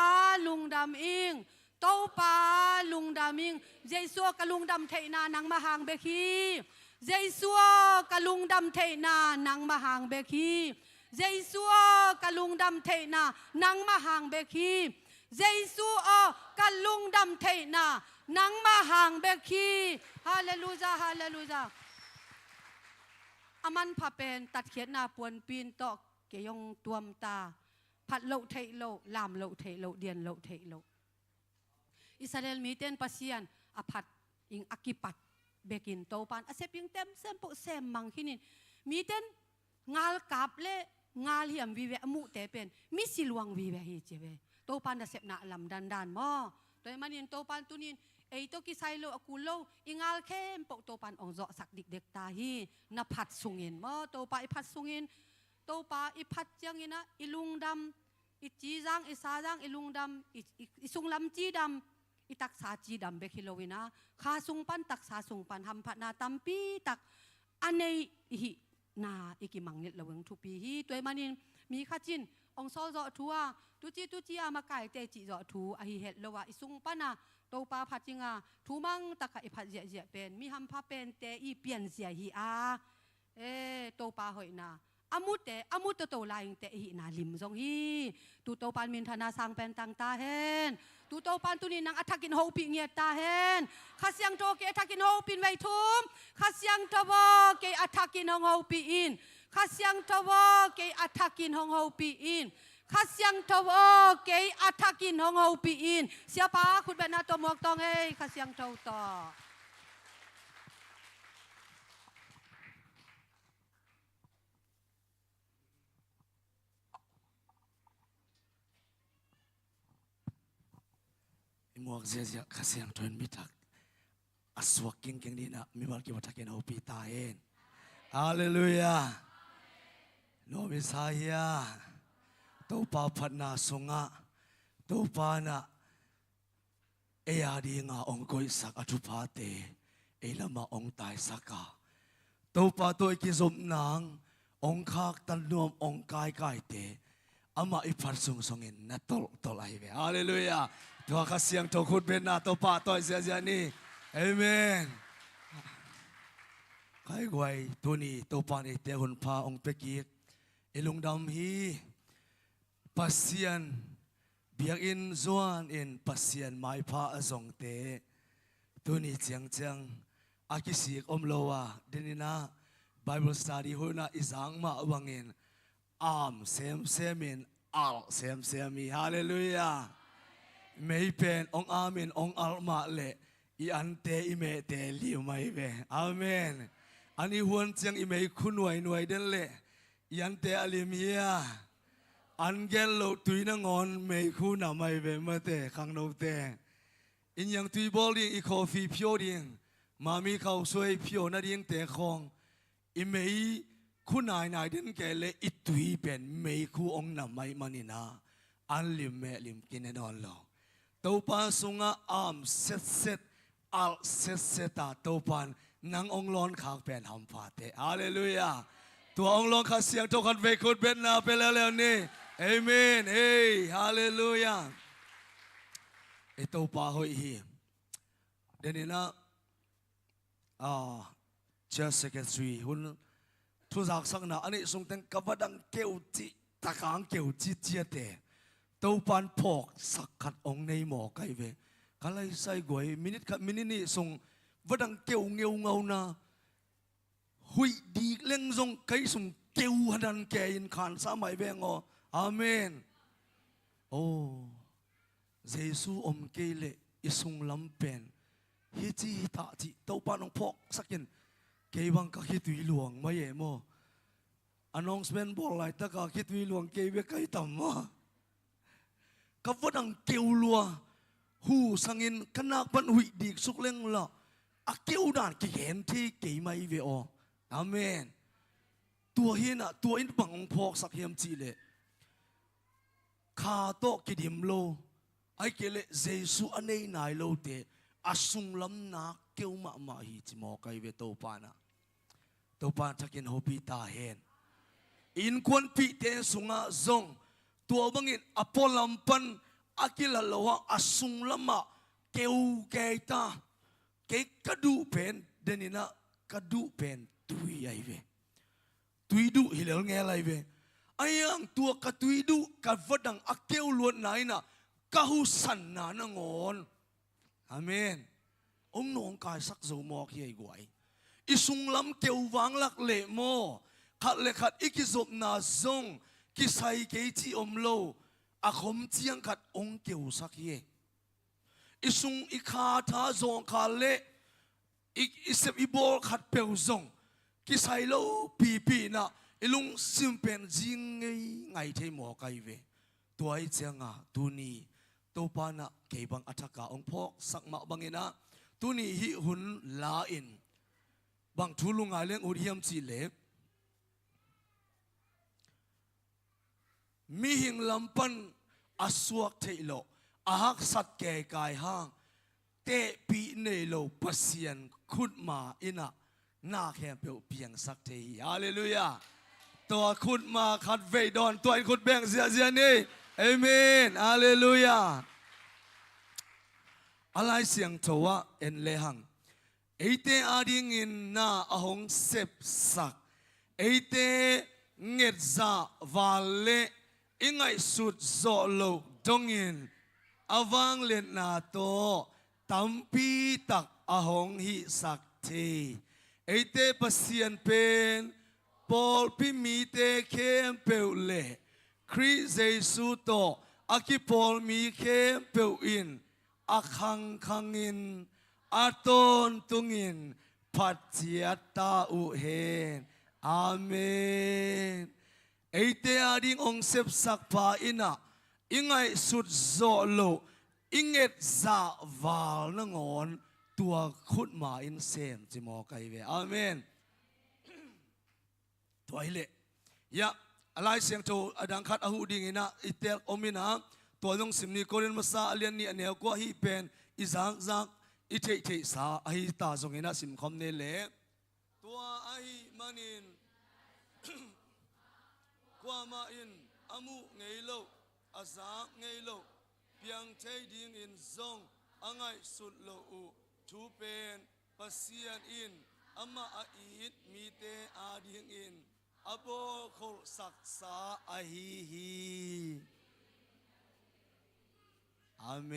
S4: ลุงดำอิงโตปาลุงดำอิงเจสัวกะลุงดำเทนานังมาหางเบคีเจสัวกะลุงดำเทนานังมาหางเบคีเจสัวกะลุงดำเทนานังมาหางเบคีเยซูกัลลุงดำเทนานังมาห่างเบคีฮาเลลูยาฮาเลลูยาอามันพาเป็นตัดเขียนนาปวนปีนตอกเกยงตัวมตาผัดโลเทโลลามโลเทโลเดียนโลเทโลอิสราเอลมีเต้นปัสยันอผัดอิงอักิปัดเบกินโตปานอาเซปิงเต็มเซมปุเซมมังขินินมีเต้นงาลกับเล่งาลเหียมวีเวอมุเตเป็นมิสิลวงวีเวฮิเจเวโตปันดาเสพนาลำดันมอโดยมันยินโตปันตุนินไอโตกิไซโลอกูโลอิงาลเข้มปกโตปันองเจาะสักดิกเด็กตาฮีนับผัดสุงินมอโตปาอิผัดสุงินโตปาอิผัดยังงินะอิลุงดำอิจีจังอิซาจังอิลุงดำอิสุงลำจีดำอิตักษาจีดำเบคิโลวินะคาสุงปันตักษาสุงปันทำผัดนาตัมปีตักอันในหินาอิกิมังนิดละเวงทุปีฮีตัวมันยินมีข้าจินองโซเจาะทัวตุจีอามาไก่เตจิเจาะทูอหิเห็ดละวะอิสุงปานาโตปาพัดจิงาทูมังตะกะอิพัดเจเป็นมีฮัมพาเป็นเตอีเปลี่ยนเสียฮีอาโตปาหอยนาอามุตโตลายเตหินาลิมซงฮีตูโตปานมินธนาสังเป็นตังตาเฮนตูโตปานตุนีนังอัฐกินโฮปิเงียตาเฮนข้าเสียงโตเกอัฐกินโฮปินไวทุมข้าเสียงตะวเกอัฐกินโฮปิอินข้าเสียงตะวเกอัฐกินโฮปิอินข้าเสียงตะวเกอัฐกินโฮปิอินเสียปาคุณเป็นนาตมวกตองเฮข้าเสียงโตต่อ
S5: มวกเสียข้าเสียงทนมิทักอสวกกิ้งเก่งดีนะมีวันกี่วันทักเกินเอาปีตาเองฮาเลลูยาโนมิสายาตัวปาพันนาสงะตัวปานะเอียดีงาองค์กุยสักอจุพาเตเอลมาองค์ตายสักกาตัวปาตัวกิจมนางองค์ขากตันนวมองค์กายกายเตอามาอิพัดสุงสงินนัตตลายเวฮาเลลูยาตัวข้าเสียงตัวคุดเป็นนาตัวป่าตัวเสียนี่เอเมนใครไว้ตัวนี้ตัวป่านี่เตหุนพาองค์เปกีกเอลุงดำฮีปัสเซียนเบียกอินจวนอินปัสเซียนไม้พาอสงเตตัวนี้เจียงอากิสิกอมโลวาเดนินาไบเบิลสตัดดี้หัวหน้าอิสังมาวังอินอามเซมอินอัลเซมีฮาเลลูยาไม่เป็นองอาเมนองอัลมาเลอีอันเตอีเมเตลิวไม่เป็นอาเมนอันนี้หวนเจียงอีเมคุณหน่วยเดินเลอีอันเตอลิมียา อันเกลโลตุยนงอนไม่คู่น่ะไม่เวมาเตขังโนเตอินยังตุยบอลดิงอีคอฟีพิโอดิงมามีเขาสวยพิโอนาดิงเตะคองอิเมยคู่นายเดินแกเลอิตุยเป็นไม่คู่องน่ะไม่มานินาอันลิมเมลิมกินนอนโลตัวปานสุงาอามเซตอัลเซตาตัวปานนางองลอนขางเป็นหำฟาเตฮาเลลูยาตัวองลอนข้าเสียงทุกคนเวคุดเบ็ดนาไปแล้วนี่เอเมนเฮ้ฮาเลลูยาไอตัวปาหอยฮีเดี๋ยวนี้นะเจ้าเสกสวีหุ่นทุกสักนะอันนี้ส่งแต่งกับดังเกี่ยวจีตะกางเกี่ยวจีเจียเตตัวปานพอกสักขัดองในหมอไกเวก็เลยใส่กวยมินินี่ส่งวัดังเกี่ยวเงียวเงานะหุยดีเล่งส่งไก่ส่งเกี่ยวหันแกยินขานสมัยเวงออาเมนโอ้เยซูอมเกเลอิสุงลำเป็นฮิจิฮิตาจิตัวปานองพอกสักยินเกี่ยวังก็คิดวิหลวงไม่เย่โมอันน้องสเปนบอกไรตะก็คิดวิหลวงเกี่ยวไก่ต่ำมากับวัดังเกี่ยวลัวหูสังอินขนาดปันหุยดีสุกเล่งละอาเกี่ยวด่านกี่เห็นที่กี่ไม่เวออาเมนตัวเห็นตัวอินบังพอกสักเฮียมจีเลข้าโตกิดิมโลไอเกเลเจสุอันนี้นายโลเตอาสุงลำนักเกี่ยวมาฮิจิมอไกเวโตปานะโตปานทักินโฮปิตาเห็นอินควนปีเตสุงาซงตัวบังอินอพอลัมปันอากิลลาวะอาสุงลำเกี่ยวเกตาเกกระดูเป็นเดนินะกระดูเป็นตุยไอเวตุยดูฮิเลลเงลไอเวไอยังตัวกระตุยดูกัดวัดังอาเกี่ยวล้วนไหนนะกะหุสันนานงอนอาเมนองน้องกายสักโซมอกเฮียกวยอิสุงลำเกี่ยววางลักเละโมขัดเล็ขัดอิกิจบนาซงกิไซเกจิอมโลอาคมเจียงขัดองเกี่ยวสักเยอิสุงอิคาทาซงคาเลอิเซบอิโบขัดเปียวซงกิไซโลปีนะอิลุงซิมเป็นจิงไงเทมอไกเวตัวไอเจียงตัวนี้ตัวปานะเก็บังอัฐกาองพอกสักมาบังเงินะตัวนี้ฮิหุนลาอินบางทุลุงไอเลี้ยงอุดิยมจีเล็บมีหิงลำปันอสวกเทโลอาหักสัตแก่กายห้างเตปีเนโลปัสยันขุดมาอินะนาแค่เปียวเพียงสักเทีฮาเลลูยาตัวขุดมาขัดเวดอนตัวขุดแบ่งเสียนี่เอเมนฮาเลลูยาอะไรเสียงโทวะเอ็นเลหังเอเตอาดิงินนาอหงเซบสักเอเตเงดซาวาเลอิงไงสุดโซโลดงอินอวังเลนาโตตัมปีตักอหงหิสักเทเอเตปเซียนเป็นปอลพิมีเตเคมเปลเลคริเจสุโตอากิปอลมีเคมเปลอินอาคังอินอาตนตุงอินปัจเจตาอุเฮนอาเมนเอเตอาดิงองเซบสักพาอินะอิงไงสุดโซโลอิงเอ็ดซาวาลนงอนตัวขุดมาอินเซมจิมอไกเวอาเมนตัวไอเละยะอะไรเสียงโจอดังคัดอาหูดิงินะอิเตลอมินะตัวลงสิมนีโกเรนมาซาเลียนนี่อันเนี้ยก็ฮีเป็นอิซักอิเทสาอหิตาจงเห็นนะสิมคอมเนเลตัวอหิมันินกว่ามาอินอามุเงยโลอาซาเงยโลเพียงเทดิงอินซงอังไงสุดโลอุทูเป็นปัสยันอินอามาอิดมีเตอาดิงอินอโบโคสักษาอหิฮีอาเม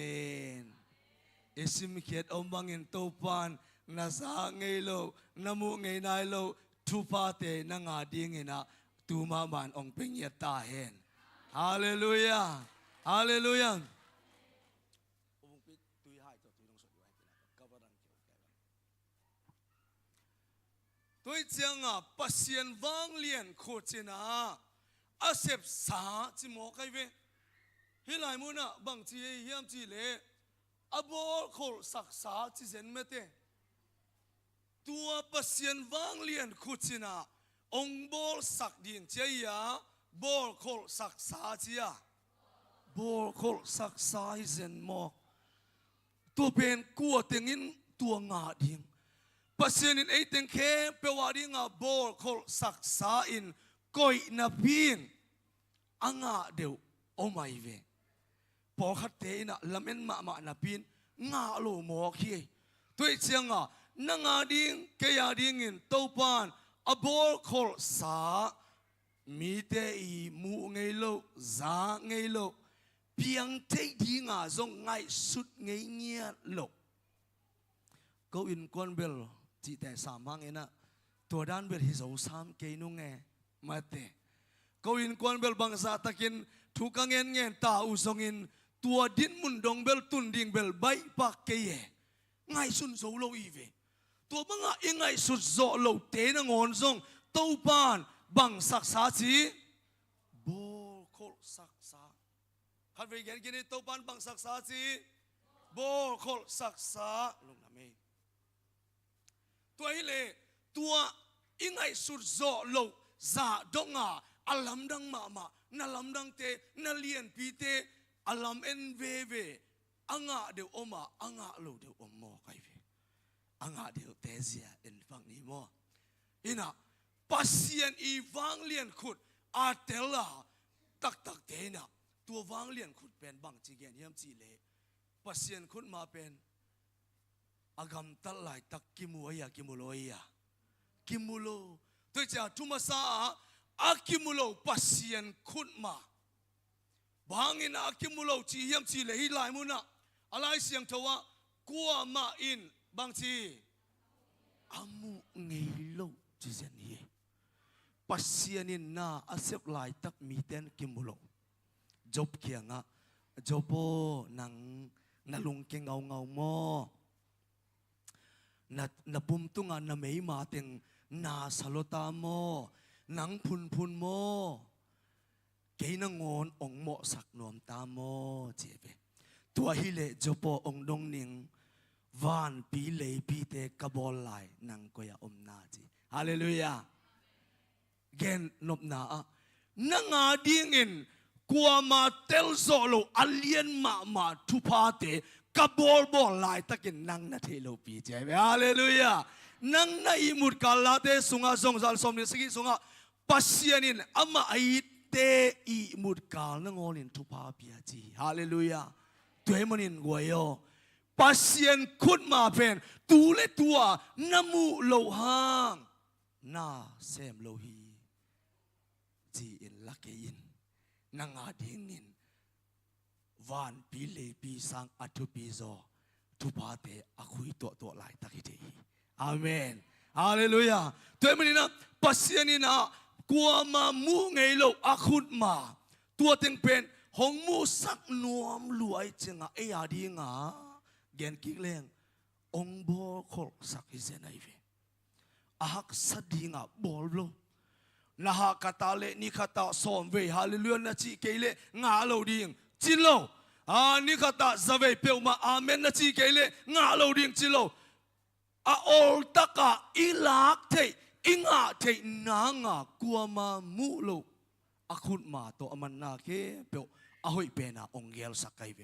S5: นเอซิมเขียดอมบังอินโตปานนาซาเงยโลนามุเงยนายโลทุพาเตนางาดิงอินะตูมามันองเปงยตาเห็นฮาเลลูยาฮาเลลูยาตัวเจียงปัสยันวังเลียนโคจินา อาเสพสาจิโมไกเวฮิลายมุนะบางทีเฮียมจีเลอบอลโคลสักษาจิเซนเมเตตัวปัสยันวางเลียนขุชินาองบอลสักดินเจียบอลโคลสักษาเจียบอลโคลสักษาฮิเซนโมตัวเป็นกัวเต็งินตัวงาดิงปัสยันอินไอเต็งเคเปวาดิงาบอลโคลสักษาอินกอยนาพินอ่างาเดียวโอไม่เวพอขัดเตนะลำเอ็นมานาพินงาโลโมคีตัวเชียงอ่ะนังอาดิ้งเกียดิ้งอินตัวปานอบอลโคลสามีเตอีมูไงโลจาไงโลเพียงเทดิ้งอ่ะจงไงสุดไงเงียโลก็อินควันเบลจีแต่สามหังเองนะตัวด้านเบลฮิโซสามเกนุงไงมาเตก็อินควันเบลบางสัตกินทุกเงินเงินตาอุสงินตัวดินมุนดงเบลตุนดิงเบลใบปักเกยไงสุนโซโลอีเวตัวบังอ่ะไงสุดโซโลเตนงอนซงตัวปานบังสักษาจีโบโคสักษาขัดไปเงินกินตัวปานบังสักษาจีโบโคสักษาลงน้ำเองตัวฮิเลตัวไงสุดโซโลซาดงอ่ะอัลลัมดังมานาลัมดังเตนาเลียนปีเตอัลลัมเอ็นเวอ่างะเดียวอมาอ่างะโลเดียวอมโมไกเวอ่างะเดียวเตเซียเอ็นฟังนี้โมอินะปัสยันอีวังเลียนขุดอาเตล่าตักเตนะตัววังเลียนขุดเป็นบางจีเกนยามจีเลปัสยันขุดมาเป็นอากำตัลไลตักกิมูอยากิมูโลอยากิมูโลตัวเจ้าทุมาซาอากิมูโลปัสยันขุดมาบางอินอากิมูโลจียามจีเลฮิลายมุนะอะไรเสียงทว่ากัวมาอินบางทีอามุเงโลจีเซนีปัสยันินนาอาเซบลายตักมีเตนกิมูโลจบเคียงะจบโบนังนาลุงเกงเงาโมนาปุ่มตุงานาเมยมาเต็งนาสโลตาโมนังพุนโมเกยนังงอนองโมสักนวมตาโมเจเบตัวฮิเลจบองดงนิงวานปีเลปีเตกบอลไลนังก็ยาอมนาจีฮาเลลูยาเกนนบนานังอาดิงินกัวมาเตลโซโลอัลเลียนมาทุพาเตกบอลไลตะกินนังนาเทโลปีเจเบฮาเลลูยานังนาอิมุดกาลาเตสุงาซงซัลสมนิสกิสุงาปัสยานินอามาไอเตอิมุดกาลนังอนินทุพาปียจีฮาเลลูยาตัวมันนินกวยโยปัสยันขุดมาเป็นตูเลตัวน้ำมูโลหังนาเซมโลฮีจีอินลักเกยินนางอาดิงินวานปีเลปีสังอัตุปีโซทุพาเตอคุยตัวลายตะกิเตฮีอาเมนฮาเลลูยาตัวมันนี่นะปัสยันนี่นะกัวมามูไงโลอาคุดมาตัวเต็งเป็นหงมูสักนวมรวยจังไอ้ยาดีงาเกนกิเลงองโบโคสักฮิเซนไอเวอาฮักสัดีงาบอลโลนะฮะคาตาเลนิคาตาสอมเวฮาเลลูยานะจีเกเลงาโลดิงจิโลนิคาตาซาเวเปียวมาอาเมนนะจีเกเลงาโลดิงจิโลอาโอลตะกาอิลักเทอิงาเทนางากัวมามูโลอาคุดมาตัวมันนาเคเปียวอาหอยเปน่าองเกลสักไกเว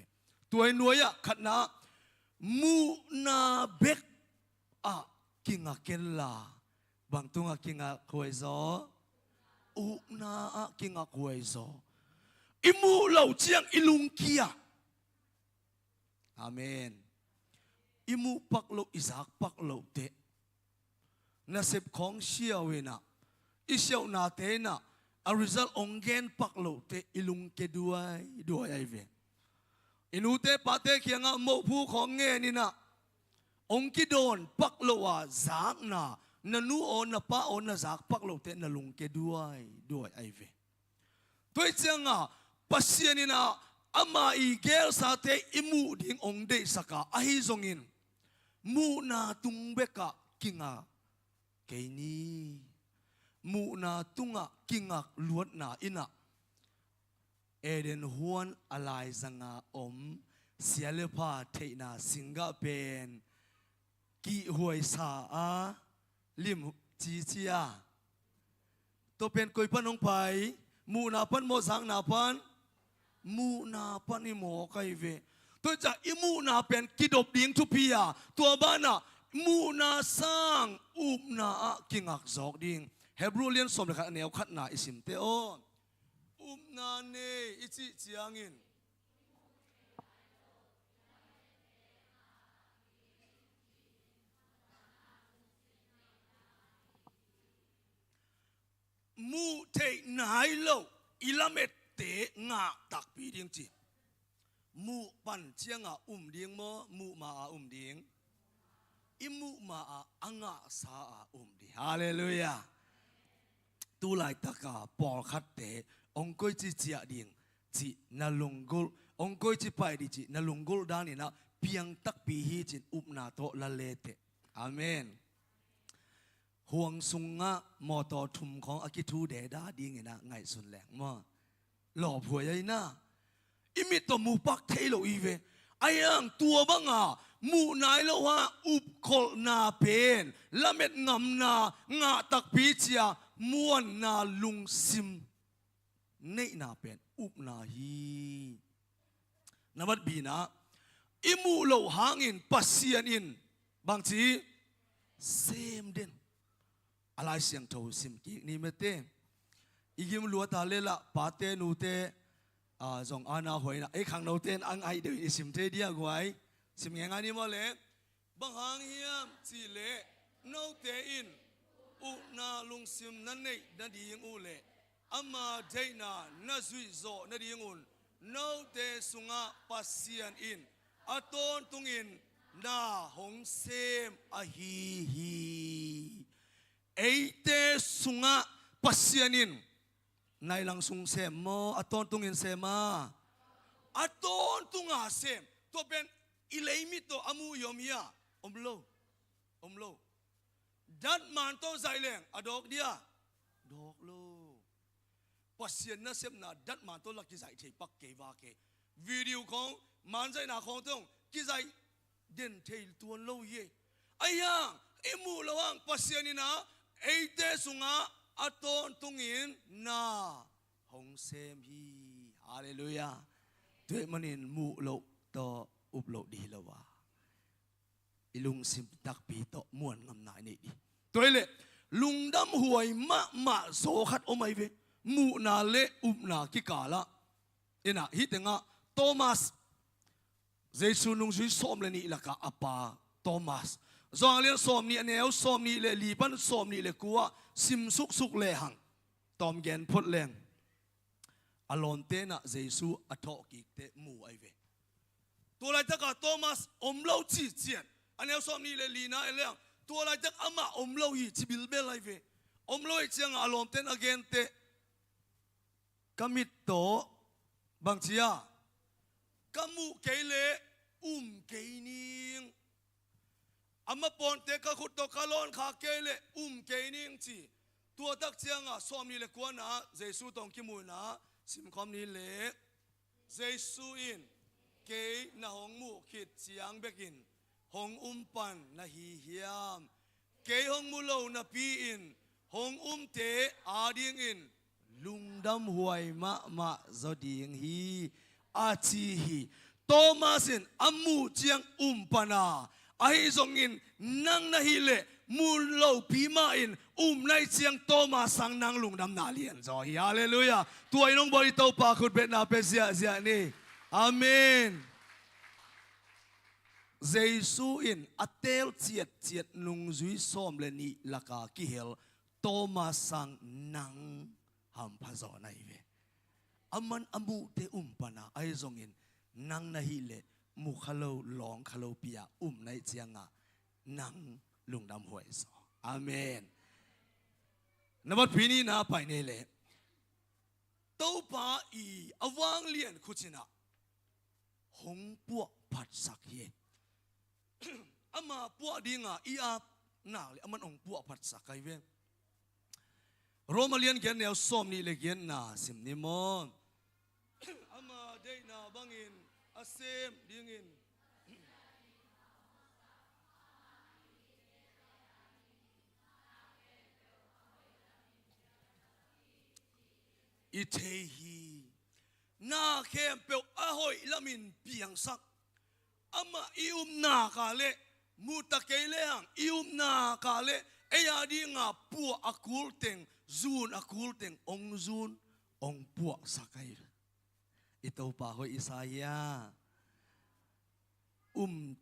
S5: ตัวหน่วยขัดนามูนาเบกกิงาเกลลาบางตัวกิงาควยซออุนากิงาควยซออิมูเหล่าเจียงอิลุงเกียอาเมนอิมูปักโลอิสักปักโลเตนาเสพของเชียวเวนะอิเชียวนาเตนะอาริซัลองเกนปักโลเตอิลุงเกด้วยไอเวอินูเตปาเตเคียงโมผู้ของเงนี่นะองกิโดนปักโลวาจากนานันูโอนป้าโอนจากปักโลเตนลุงเกด้วยไอเวตัวเจ้าปัสยานินะอามาอีเกลสาเตอิมูดิ่งองเดสักอาฮิซงอินมูนาตุงเบกะกิงาเกนีมูนาตุงะกิงาลวดนาอินะ เอเดนฮวนอะไรสังอาอมเสียเลพาเทนาสิงกาเป็นกีหวยสาอาลิมจีเจียตัวเป็นกุยพันองไผ่มูนาพันโมสังนาพันมูนาพันอิโมไกเวตัวจะอิมูนาเป็นกิดบดิงทุพิยาตัวบ้านะมูนาสร้างอุบนากิงักจอกดิงเฮบรูเลียนสมเด็จขันแนวขัดนาอิสิมเตโออุบนาเนอิจิเจียงินมูเทนายโลอิลาเมตเตงาตักปีดิงจีมูปันเจียงดิงโมมูมาดิงอิมูมาอังาสาดิฮาเลลูยาตูไลตะกาปอลคัดเตองกุยจีเจียดิงจีนาลุงกุลองกุยจีไปดิจีนาลุงกุลดานินะเพียงตักปีฮีจินอุบนาโตละเลเตอาเมนห่วงสุงะมอตอทุมของอากิทูเดดาดีไงนะไงสุนแหลงมาหล่อผัวยัยนะอิมิตตัวมูปักเทโลอีเวไอ้ยังตัวบ้างมูนายแล้วว่าอุบโคนาเป็นละเม็ดงำนางาตักปีเจียม้วนนาลุงซิมเนนาเป็นอุบนาฮีนวัดบีนะอิมูโลหางอินปัสเซียนอินบางทีเซมเด่นอะไรเสียงโทสิมกีนี่เมเตอีกิมลัวตาเลละปาเตนูเตจงอานาหวยนะไอ้ขังนูเตนอังไอเดอสิมเตเดียกไว้สิมยังไงนี่มาเล่บางหางเฮียมจีเล่นูเตอินอุนาลุงซิมนั่นเองนั่นดียังอุเล่อามาเดนานาซุยโซนั่นดียังอุนนูเตสุงะปัสเซียนอินอัตโนตุงอินนาหงเซมอะฮีเอเตสุงะปัสเซียนินในหลังสุงเซมโมอัตโนตุงอินเซมาอัตโนตุงอาเซมตัวเป็นอิเลมิโตอามูยอมิยาอมโลดัดมันโตใจแรงอดอกเดียดอกโลปัสเซียนนะเซมนาดัดมันโตลักกิใจเทปักเกวาเกวิดีโอของมันใจนาของตรงกิใจเด่นเทลตัวโลเย่ไอ้ยังอิมูระวังปัสเซียนินะเอเตสุงะอัตโนตุงอินนาหงเซมฮีฮาเลลูยาด้วยมันอินมูโลต่ออุบโลดีละวะอิลุงซิมตักปีต่อม้วนงำนายนี่ดีตัวเล่ลุงดำหวยมะโซขัดอมัยเวมูนาเลอุบนากิกาละเอ็นะฮิตงะโทมัสเจสุนุงซุยสอมเลนี่ละกะอปาโทมัสจางเลี้ยงสอมนี่แนวสอมนี่เลลีปันสอมนี่เลกัวซิมสุกเลหังตอมแกนพดแรงอลอนเตนะเจสุอัทอกิเตมูไอเวตัวไรจะกับโทมัสอมเล่าจีเจียนอันแนวสอมนี่เลลีนะไอเลี้ยงตัวไรจะอามาอมเล่าอีจิบิลเบลไอเวอมเล่าอีเจียงอลอนเตนะเกนเตกามิโตบางทีอะกามูเกเลเกนิงอามาปนเตกขุดตกคาลอนขาเกเลเกนิงจีตัวตักเจียงสอมนี่เลกวนนะเจสุตองกิมูนะสิมคอมนี่เลเจสุอินเกนะหงมูขิดเจียงเบกินหงปันนะฮีเฮียมเกหงมูโลนะปีอินหงเตอาดิงอินลุงดำหวยมะจอดิงฮีอาชีฮีโทมัสินอามูเจียงปันาไอซงอินนังนะฮีเลมูโลปีมาอินในเจียงโทมัสสังนังลุงดำนาเลียนจอฮีฮาเลลูยาตัวไอ้น้องบริโตปาคุดเบ็ดนาเปเซียนี่อาเมนเจสุอินอัตเตลเจียดนุงจุยสอมเลนีลักากิเฮลโทมัสสังนังฮัมพาจอไนเวอามันอามูเตปานาไอซงอินนังนะฮิเลมุขโลลองขโลปียในเจียงนังลุงดำหวยสออาเมนนวัดพีนี้นะไปนี่เลยเต้าป่าอีอวังเลียนคุชินะหงปัวผัดสักเยอามาปัวดีงาอีอาหนาเลยอามันองปัวผัดสักไอเวโรมาเลียนเกียนแนวส้มนี่เลยเกียนนาสิมนิมอน bangin asem dingin itehi na khem pe ahoi lamin piang sak ama na ka le muta keile hang na ka le eya di nga pu akul teng zun akul teng ong zun ong pu sakai ito pa hoi Isaya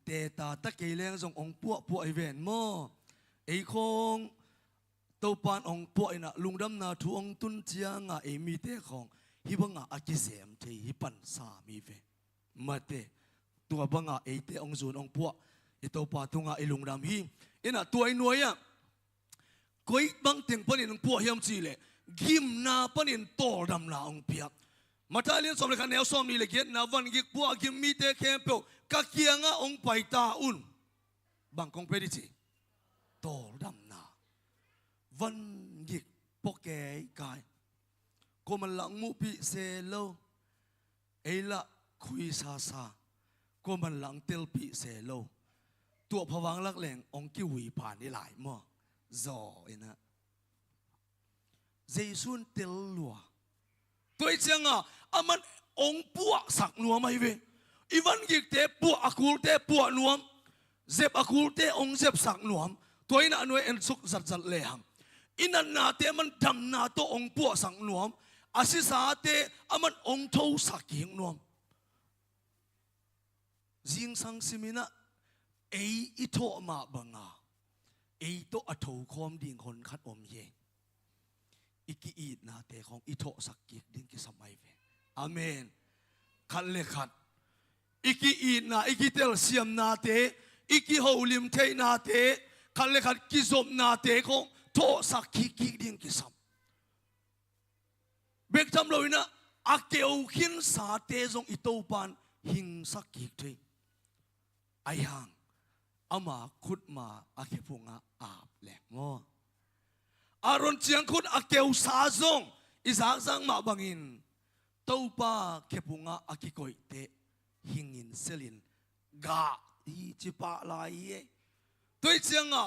S5: teta ta keile zong ong pu event mo ei khong tàu pan ông bội na lungdam na thu ông tun chia nga emi te khong hi banga akisem the hi pan sa mi ve mate tua banga ete ông zun ông po i tàu pa tunga i lungdam hi ina tuai noya koi bang teng panin po hiam chi le gim na panin tol dam la ông pia matalien som le kan neo som ni le get na van gik po gim mi te khem pe ka kianga ông pai ta un bang kong pe di chi tol dam na văn gịch bốc cái cô mình lặng mũ bị xe lâu ấy là khui xa xa cô mình lặng tiêu bị xe lâu tụi phá vang lắc lẹng ông kêu hủy phản đi lại mà giò ấy nè dây xuân tiêu lùa tôi chăng aman ông bua sạc lùa mày về y văn gịch thế bua akul thế bua nuông dẹp akul thế ông dẹp sạc nuông tôi nãy nói en suk giật giật lệ hằng inan na te man dam na to ong pu sang nuam asisa te aman ong tho saking nuam jing sang simina ei ito ma banga ei to atho khom ding hon khat om ye iki it na te khong ito sakik ding ki samai ve amen khat le khat iki it na iki tel siam na te iki holim the na te khat le khat ki zom na te khong to sakiki ding kisam bek tam loina akeu khin sa te zong itopan hing sakik the ayang ama khut ma akhepunga ap le ngo aron chiang khut akeu sa zong izak sang ma bangin topa khepunga akikoi te hingin selin ga hi chipa lai ye toi chianga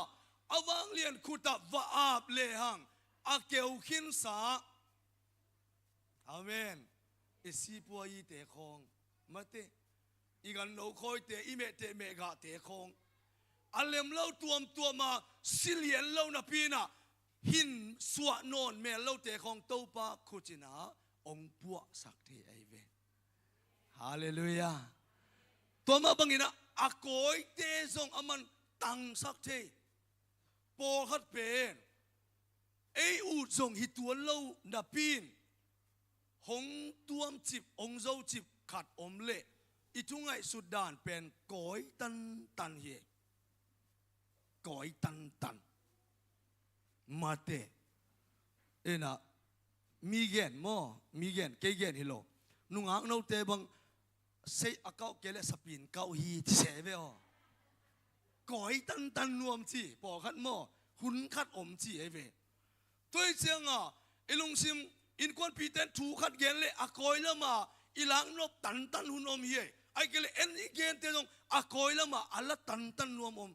S5: awang lian khuta va ap le hang akeu khin sa amen isi puai te khong mate igan no khoi te ime te me ga te khong alem lo tuam ma silien lo na pina hin suwa non me lo te khong topa khuchina ong pu sak the ai ve hallelujah toma bangina akoi te zong aman tang sak the po khát pen ấy u zong hi tuan lâu na pin hong tuam chip ong dâu chip khát om lệ itungai Sudan pen koi tan tan hi koi tan tan mate ena migen ke gen hilo nungang no te bang sei akau kele sapin kau hi che ve o koi tan tan nuam chi po khat mo hun khat om chi ai ve tôi chiang ilung sim in kon pi ten thu khat gen le akoi lama ilang nop tan tan hun om hi ai kele en igen te dong akoi lama ala tan tan nuam om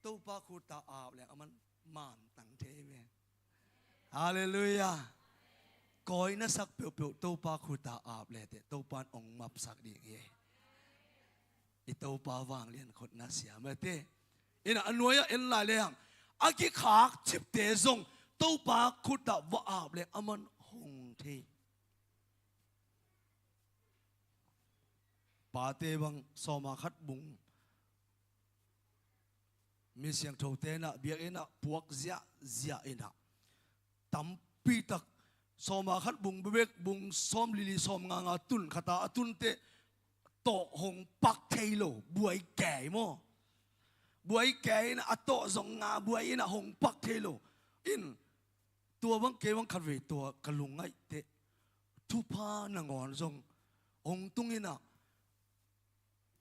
S5: to pa khu ta a le aman man tang the ve hallelujah koi na sak pe pe to pa khu ta a le te to pan ong map sak ding ye ito pa wang lian khot na sia ma te ina anoya en la le hang aki khak chip te zong to pa khut ta wa ab le aman hong the pa te bang soma khat bung mi siang tho te na biak ina puak zia ina tam pi tak soma khat bung bebek bung som lili som nga tun khata atun te to hong pak thailo buai kai mo buai kai na ato zong nga buai na hong pak thailo in tua bang ke bang khatwe tua kalungai te thu pha na ngon zong ong tung ina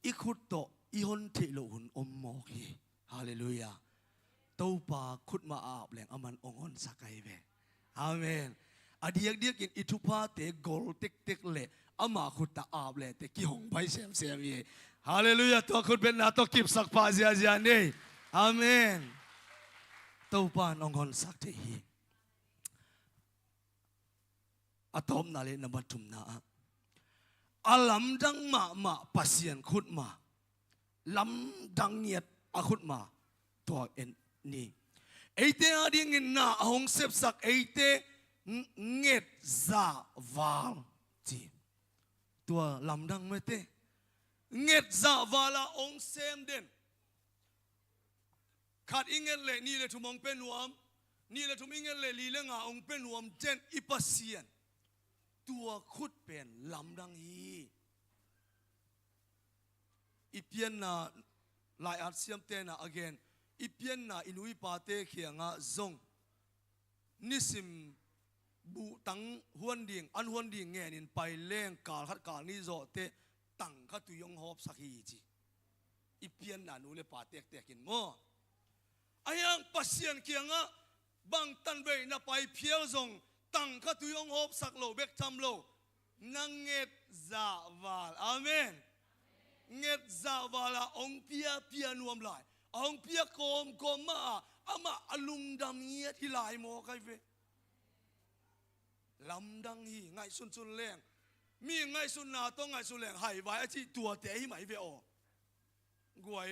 S5: i khut to i hon thailo hun om mo ki hallelujah to pa khut ma ap leng aman ong on sakai ve amen adiak diak in ithupa te gol tek tek le อามาขุดตาอาบเลยแต่กี่หงไปเสียมเสียมยี่ฮาเลลูยาตัวคุณเป็นนาตัวกิบสักพาเสียเสียนี่อาเมนตัวปานองค์คนสักทีอาตอมนาเลนบัตุมนาอาลัมดังมาปัสยันขุดมาลัมดังเงียดอาขุดมาตัวเอ็นนี่ไอเตอาดิงินนาหงเสพสักไอเตเงียดซาวาลจีตัวลำดังไม่เตเงียดซาวาลาองเซมเดนขาดอิงเงเลยนี่เลยทุ่มองเป็นวมนี่เลยทุ่มอิงเงเลยลีเลงาองเป็นวมเจนอิปัสเซียนตัวขุดเป็นลำดังฮีอีเปียนนาลายอาเซียมเตนะ again อีเปียนนาอินุยปาเตเขียงะซงนิสิมบูตังฮวนดิ่งอันฮวนดิ่งเงี้ยนินไปเล่งกาลขัดกาลนี่โจเตตังขัดตุยงหอบสักฮีจีอีเปียนนานูเลปาเตกเตกินโมอายังปัสเซียนเขียงะบางตันเบยนาไปเพียวซงตังขัดตุยงหอบสักโลเบกทำโลนังเงตซาวาลอาเมนเงตซาวาลาองเปียนวมลายองเปียโกมมาอามาอลุงดำเงียที่ลายโมใครเวลำดังฮีไงสุนแรงมีไงสุนนาต้องไงสุนแรงหายไว้ที่ตัวเตะให้ไหมเวอกวย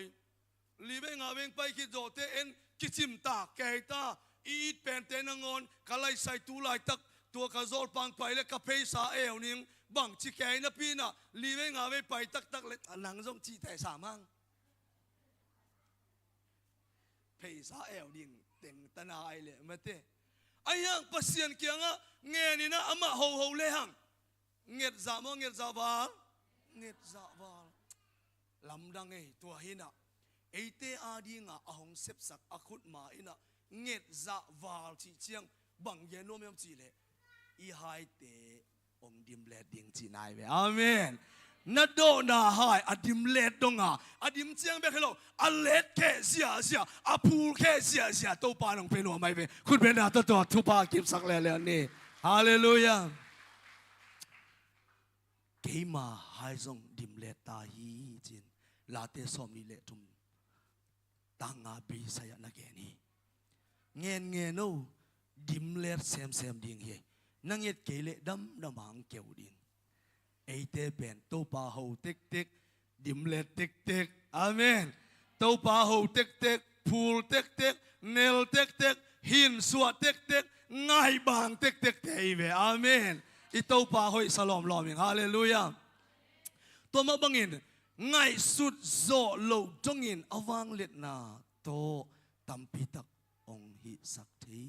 S5: ลีเวงาเวงไปคิดโจเตเอ็นคิดจิมตาแก่ตาอีดเป็นเตนงอนกะไลใส่ตูลายตักตัวกระโจลปังไปและกะเพยสาเอวนิ่งบังชิแกนะพี่น่ะลีเวงาเวไปตักเลยหนังส่งจีแต่สามังเพยสาเอวนิ่งเต็งตนาไอเลยมาเตไอ้ยังปัสเซียนเกียงะเงี้ยนี่นะอามาโฮเลยหังเงียดซามองเงียดซาวาลำดังไงตัวหินะไอเตอาดีงะอาหงเสพสักอาคุดมาอินะเงียดซาวาลที่เชียงบังเยนโนมยมจีเลอีไฮเตองดิมเลดดิ่งจีนายเวอาเมนนัดโดนาไฮอดิมเลดดงอ่ะอดิมเชียงเบคโลอเลดแค่เสียอพูลแค่เสียตัวปานองเป็นหัวไม่เวคุณเป็นนาตัวทุปากิบสักแล้วนี่ฮาเลลูยาเกมาไฮซงดิมเลดตาฮีจินลาเตสอมนี่เลทุมตังอาบีสยานักนี่เงี้ยโนดิมเลดเซมดิ่งเฮนังเย็ดเกเลดำมังเกี่ยวดิ่งไอเตเป็นตัวปาหูเต็กดิมเลดเต็กอาเมนตัวปาหูเต็กพูลเต็กเนลเต็กหินสวดเต็กง่ายบางเต็กเทเวอาเมนอีตัวปาหูสลอมลอมิงฮาเลลูยาตัวมาบังอินง่ายสุดโซโลจงอินอวังเล็ดนาโตตัมพิตักองหิสักที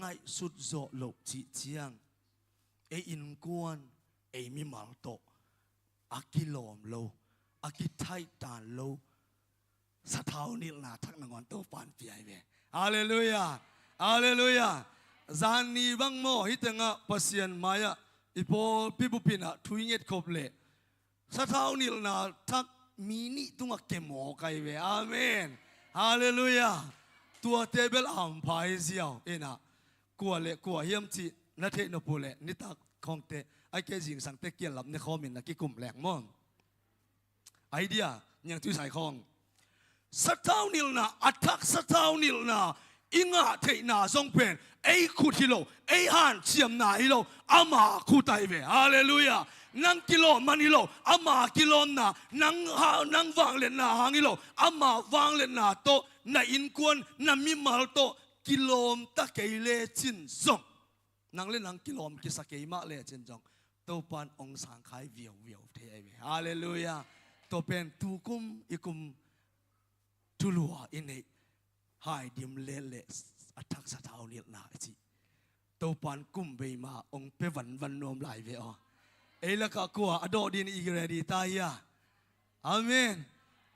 S5: ง่ายสุดโซโลจีเจียงเออินกวนเอมิมาลโตอากิลอมโลอากิไทตานโลสะเท้านิลนาทักนงอนโตปานเปียเวฮาเลลูยาจานีบังโมฮิตงะปัสยันมายะอีโปปิบุปินะทุยเงตคบเลสะเท้านิลนาทักมีนิตุงะเกมโมไกเวอาเมนฮาเลลูยาตัวเทเบลอัมพายเสียวเอ็นะกัวเฮียมจีนัทเทนปูเลนิตักของเตไอเกจิงสังเตเกียนหลับในคอมินนักกิกุมแหลกมอนไอเดียยังทุยสายของสะเท้านิลนาอัตทักสะเท้านิลนาอิงะเทนาทรงเป็นไอคุทิโลไอฮันเชียมนาฮิโลอามาคุไตเวฮาเลลูยานังกิโลมันฮิโลอามากิโลนานังวางเลนนาฮังฮิโลอามาวางเลนนาโตนาอินกวนนามิมาลโตกิโลมตะเกเลจินซงนังเล่นนังกิโลมกิสเกมาเลจินซงตัวปานองสังขายเวียวเทเวฮาเลลูยาตัวเป็นตุกุมอิกุมทุลัวอินเนหายดิมเลอัทักสะเท้านิลนาจีตัวปานกุมเบมาองเปวันนวมไหลเวอเอละกะกัวอโดดินอีกเรดีตายาอาเมน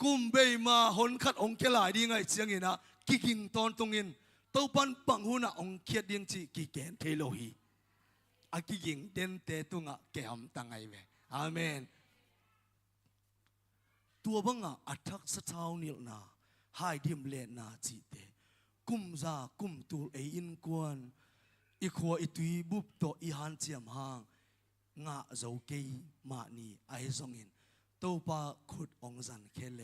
S5: กุมเบมาหนขัดองเกลายดีไงเสียงอินะกิกิงตอนตรงอินตัวปันปังหุนะองเคียดดิงจีกิแกนเทโลฮีอากิกิงเดนเตตุงะแกมตังไงเวอาเมนตัวบังอัทักสะเท้านิลนาหายดิมเลนาจีเตกุมซากุมตูเออินกวนอีขวอีตุยบุบโตอีฮันเจียมหาง งะโจเกยมานีไอซงอินตัวปาขุดองจันเคเล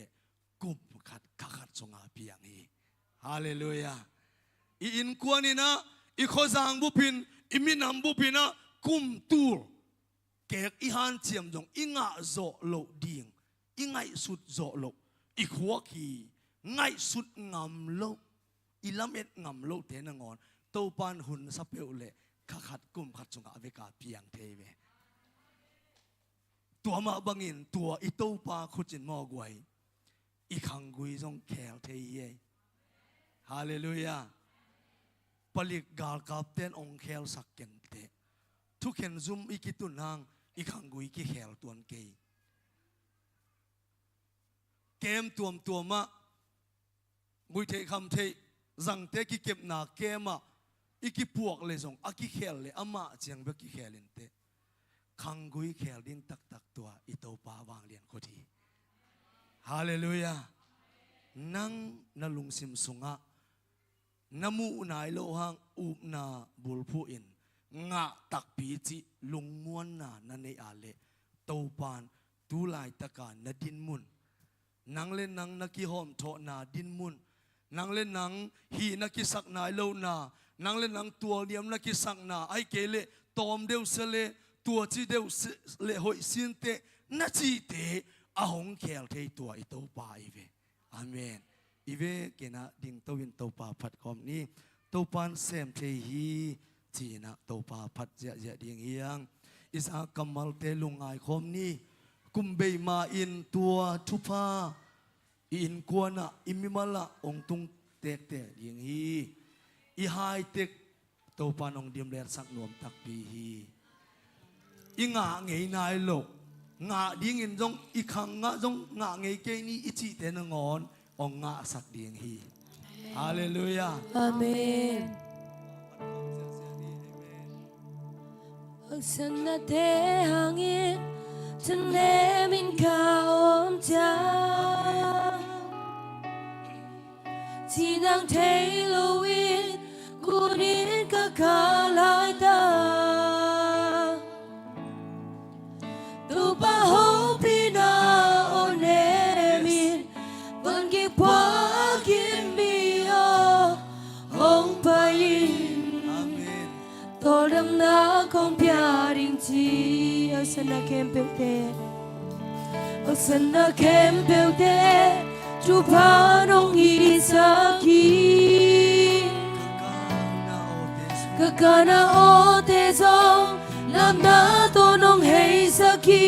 S5: กุมขัดขัดสงอาเปียงฮีฮาเลลูยาอินกวนนี่นะอีโคจางบุพินอิมินัมบุพินะกุมตูเกกอีฮันเจียมจงอิงะโจโลดิงอิงไงสุดโจโลอีขวกีไงสุดงามโลอีลำเอ็ดงามโลเทนงอนตัวปานหุ่นสเปลเลขัดกุมขัดสงอาเวกาเปียงเทเวตัวมาบังอินตัวอีตัวปาขุจินมอกวยอีขังกุยจงแขวเทเยฮาเลลูยาผลิตกาลกับเต้นองแขวสักเกนเตทุกเห็นซุ่มอีกิตุนางอีขังกุยกิแขวตัวเกยเกมตัวมาบุยเทคำเทจังเตกิเก็บนาเกมะอีกิพวกเลยจงอากิแขวเลยอามาเจียงเบกิแขลินเตขังกุยแขวดิ้งตักตัวอีโตปาวางเลียนโคดีฮาเลลูยานังนาลุงซิมสุงะนามูนายโลหังอุบนาบุลพูอินงะตักปีจิลุงมวนนานันเนอาเลโตปานตูลายตะการนาดินมุนนังเล่นนังนักกิหอมโถนาดินมุนนังเล่นนังฮีนักกิสักนายโลนานังเล่นนังตัวเดียมนักกิสักนาไอเกเลตอมเดวเสเลตัวจีเดวเลหอยสินเตนัจีเตอาหงแขลเทตัวอิโตปาอีเวอาเมนอีเวเกนะดิ่งตวินโตปาพัดคอมนี้โตปันเซมเทฮีจีนะโตปาพัดเจดิ่งเฮียงอิสากำมัลเตลุงไอคอมนี้กุมเบยมาอินตัวทุพาอินกวนะอิมิมาละองตุงเตกเตดิ่งฮีอีไฮเทคโตปานองเดียมเลสักนวมตักปีฮีอีงะเงยนายโลงะดิ่งอินจงอีขังงะจงงะเงยเกนี่อิจิเตนงอนองงะสักดิ่งฮีฮาเลลูยา
S3: อาเมนสันนาเทหังอินฉันเลมินข้าวจาที่นางเทโลวินกูนินก็ขาลายตาตูปะโฮปีนาโอเนมินวันกิพวากินมีโอหงพายินตัวดำนาของพิอาริงจีเอาสนาเข้มเปลเตเอาสนาเข้มเปลเตจูพานองอีสักกีก็การนาโอเตซองลำนาตัวนองเฮสักกี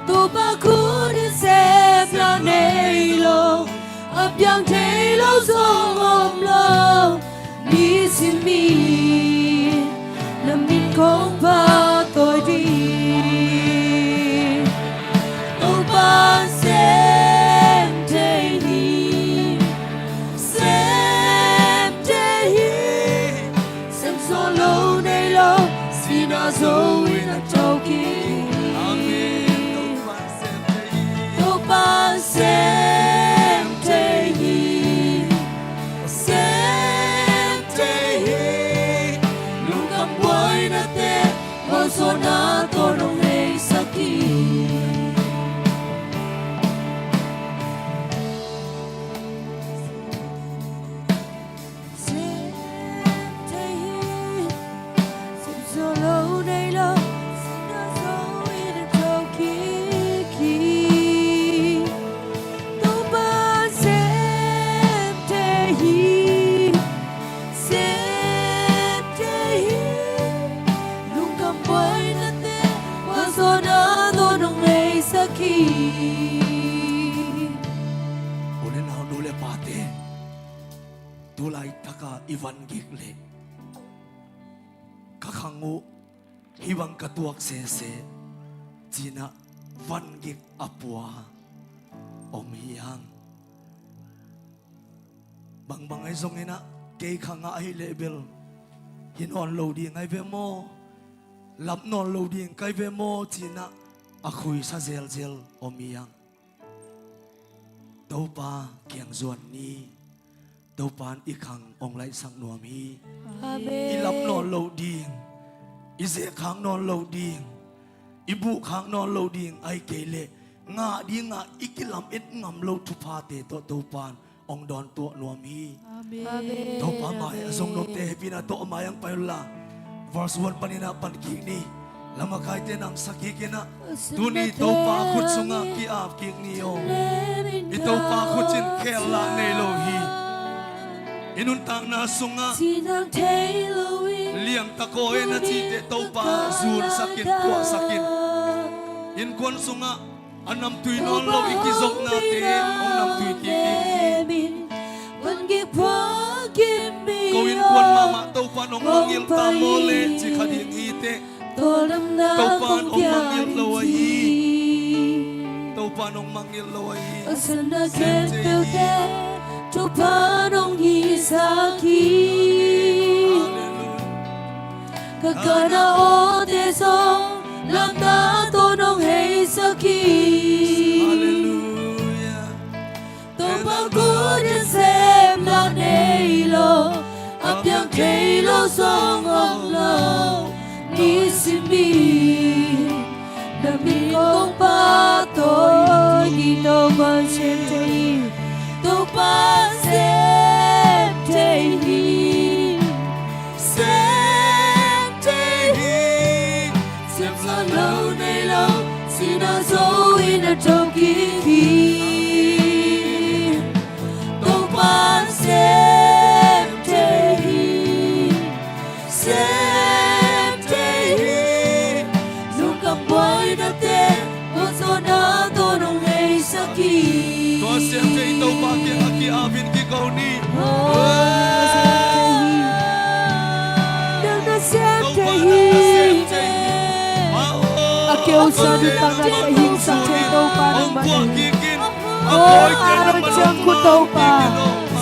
S3: ตัวปาคูดิเซปลาเนโลอับยังเทโลซองอมโลนิสิมีน้ำมินของพาตัวดีตัวปาเซมเทฮีเซมเทฮีเซมโซโลในโลสีนาโซวินาโตกีตัวปาเซมเทฮีSonato non è saki Sente solo nei lo sino so in a toki Tu ba sente Sonado non è saki
S5: Ulen hau nule pate tulai taka ivan gikle kakhangu hiwang katuak se jina van gik apua om hiang bang ai zong ina ke khanga hi level hin on lo di ngai ve mo lap non lo ding kai ve mo china a khui sa zel zel omiang to pa kyang zuan ni to pan i khang ong lai sang nuam hi
S3: Amen
S5: i lap non lo ding ize khang non lo ding ibu khang non lo ding ai kele nga dinga ikilam et ngam lo thu pha te to pan ong don to nuam hi
S3: Amen.
S5: to pa mai azong no te pina to mayang payola verse 1 panina pan ki ni lama kai te nang sakikina tuni to pa khut sunga ki ap ki ni o ito pa khut chin khela nei lo hi inun tang na sunga
S3: Sinang Tayloi
S5: liang tako na chi te to pa zun sakin kwa sakin in kon sunga anam tui non lo ikizok na te ong nam tui ki ko in kon mama to pa nong mangil ta mole chi khading hi te to pa ong mangil lo hi to pa nong mangil lo hi
S3: Asana kempel te to panong hisaki Kakana o te so lam ta to nong hisaki
S5: hallelujah
S3: To pagod sem la nei lo apyang kei lo song ong lo ni simi na mi kong pa to di to ban sem te to pa sem te sem te sem la lo nei lo sina zo in a toki to pa sem te nunca boy na te o so na to nong ei saki
S5: to sem te to pa ki aki avin ki ko ni
S3: Kêu sa di tang na kahing sa cheto parang mali. Oh, araw siyang kutaw pa.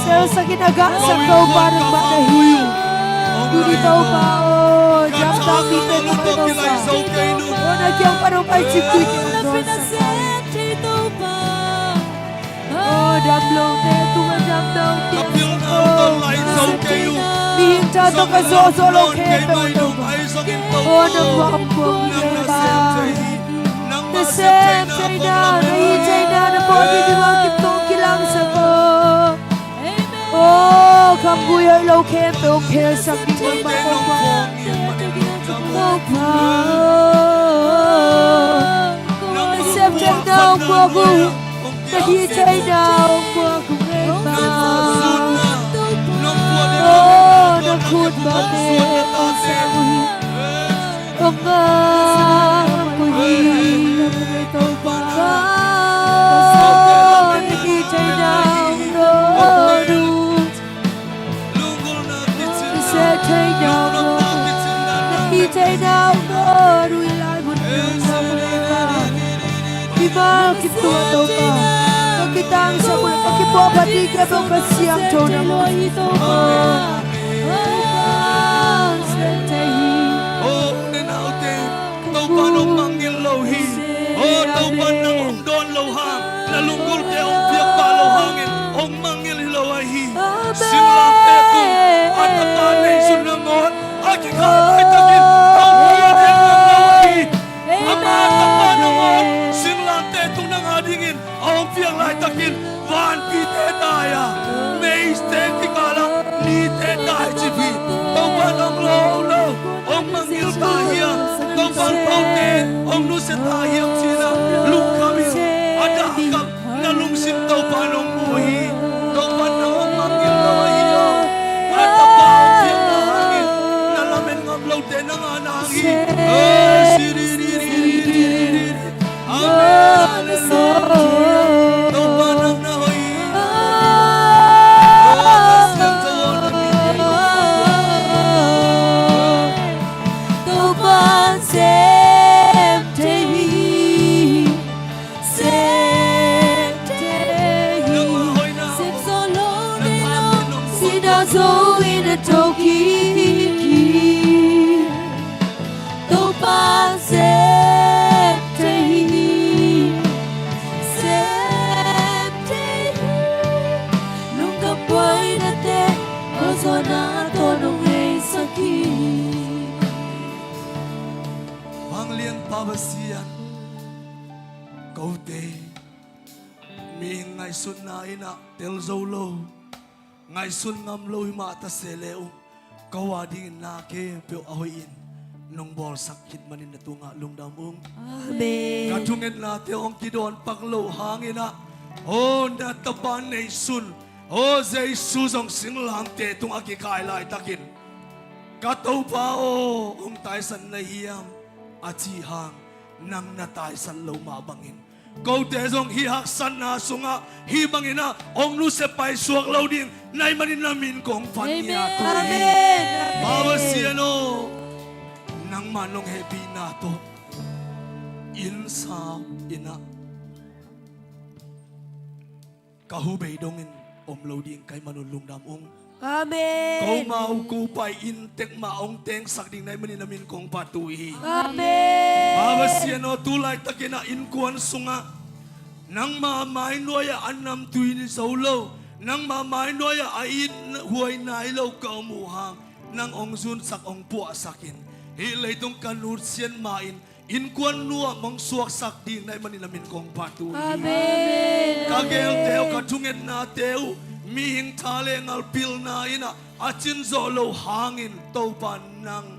S3: Sel sa ginaga sa kaw parang mali. Dudi daw pa, oh, jam dami te tumato sa. Oh, nagyang parang pa chikuy kong dosa. Oh, damlo te tumadam daw
S5: kapil na to lai so kayo
S3: Minta to ka solo keto daw pa. Oh, nang maambong ba? The same day na, naijay na po dinimagip tong kilang sa ko. Oh, kambuya ilaw keto kaya sa bigong makoma. Oh, pa. The same day na po ako, naijay na po ako ngayon pa. Oh, nakut ba te, oh, sa uhi. Oh, nga, uhi. Kitang sa mula pagkipapati ka bang kasiyang to na mo ito ko.
S5: oh nenaute to pa nong mangil lo hi oh to pa nang ong don lo hang nalunggol ke ong piak pa lo hangin ong mangil lo ai hi sinlang te ko at pa nei sunangon aki ka ai takin ong piak en lo ai ama ka pa nong sinlang te tu nang adingin ong piak lai takin van pi te daya mei ste ki kala ni te dai chi pi to pa nong lo ong mangil ta hiya to pa te ong nu se ta hiya sina luk kami ada kam nalung sim to pa nong buhi to pa nong mangil lo hiya at pa ong piak na hangin nalamen ngam lo te nang anangi siri ri ri ri ri ri amen to pa nang na hoy mi ngày xuân na ina tel zo lo ngày xuân ngam lo ma ta se leo kawa ding na ke pe ahoy in nong bol sakit manin na tunga lungdam
S3: Amen.
S5: katungen na te ong kidon paklo hangina o na tapan nei sun o Jesus ong singlang te tung aki kai lai takin katau pa o ong tai san na hiam achi hang nang na tai san lo ma bangin câu te dong hi hak san na sunga hi bangina ong nu se pai suak lo ding nai manin na min kong fan ya to
S3: Amen.
S5: bawa siano nang manong happy na to in sa ina kahubay dongin lo ding kay manulung damong
S3: Amen.
S5: kau mau ku pai in tek maong teng sakding nai manin na min kong patui
S3: Amen.
S5: bawa siano tulay takina in kuan sunga nang mamay noya anam tuin solo nang mamay noya ain huay nailo kaumuhang nang ong sun sak ong puwa sakin hilay tong kanut siyan main in kuan nuwa mong suwak sak din na manin namin kong patui
S3: Amen.
S5: kagel teo katungit na teo mihing tale ngal pil na ina achin zolo hangin taupan nang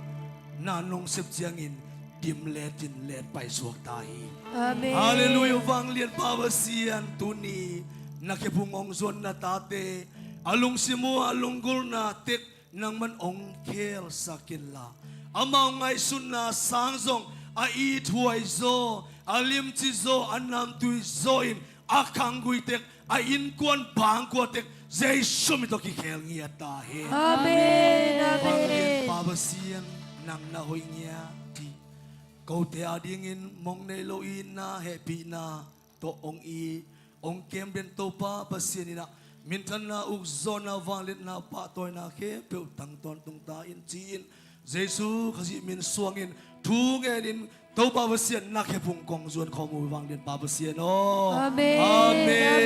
S5: nanong sepsiangin dimletin let pai suwak tahi
S3: Amen.
S5: Hallelujah vang lian pawasian tuni nakipungong zon na tate alung simu alunggul na tek nang man ong kel sakinla amaw ngay sun na sangzong ait huay zo alim chi zo anam tui zoin akang guitek ain kuan bang kuatek zay sumito kikel ngiya tahe
S3: Amen.
S5: vang lian
S3: Amen.
S5: pawasian nang nahoy niya kau te adingin mong neloin na happy na to ong i ong kem den to pa pasien ina mintan na ugzon na valit na patoy na ke pe tang ton tung ta in chin Jesu kasi min suangin tungen to pa pasien na ke pung kong zuan komu wang den pa pasien oh
S3: Amen.
S5: amen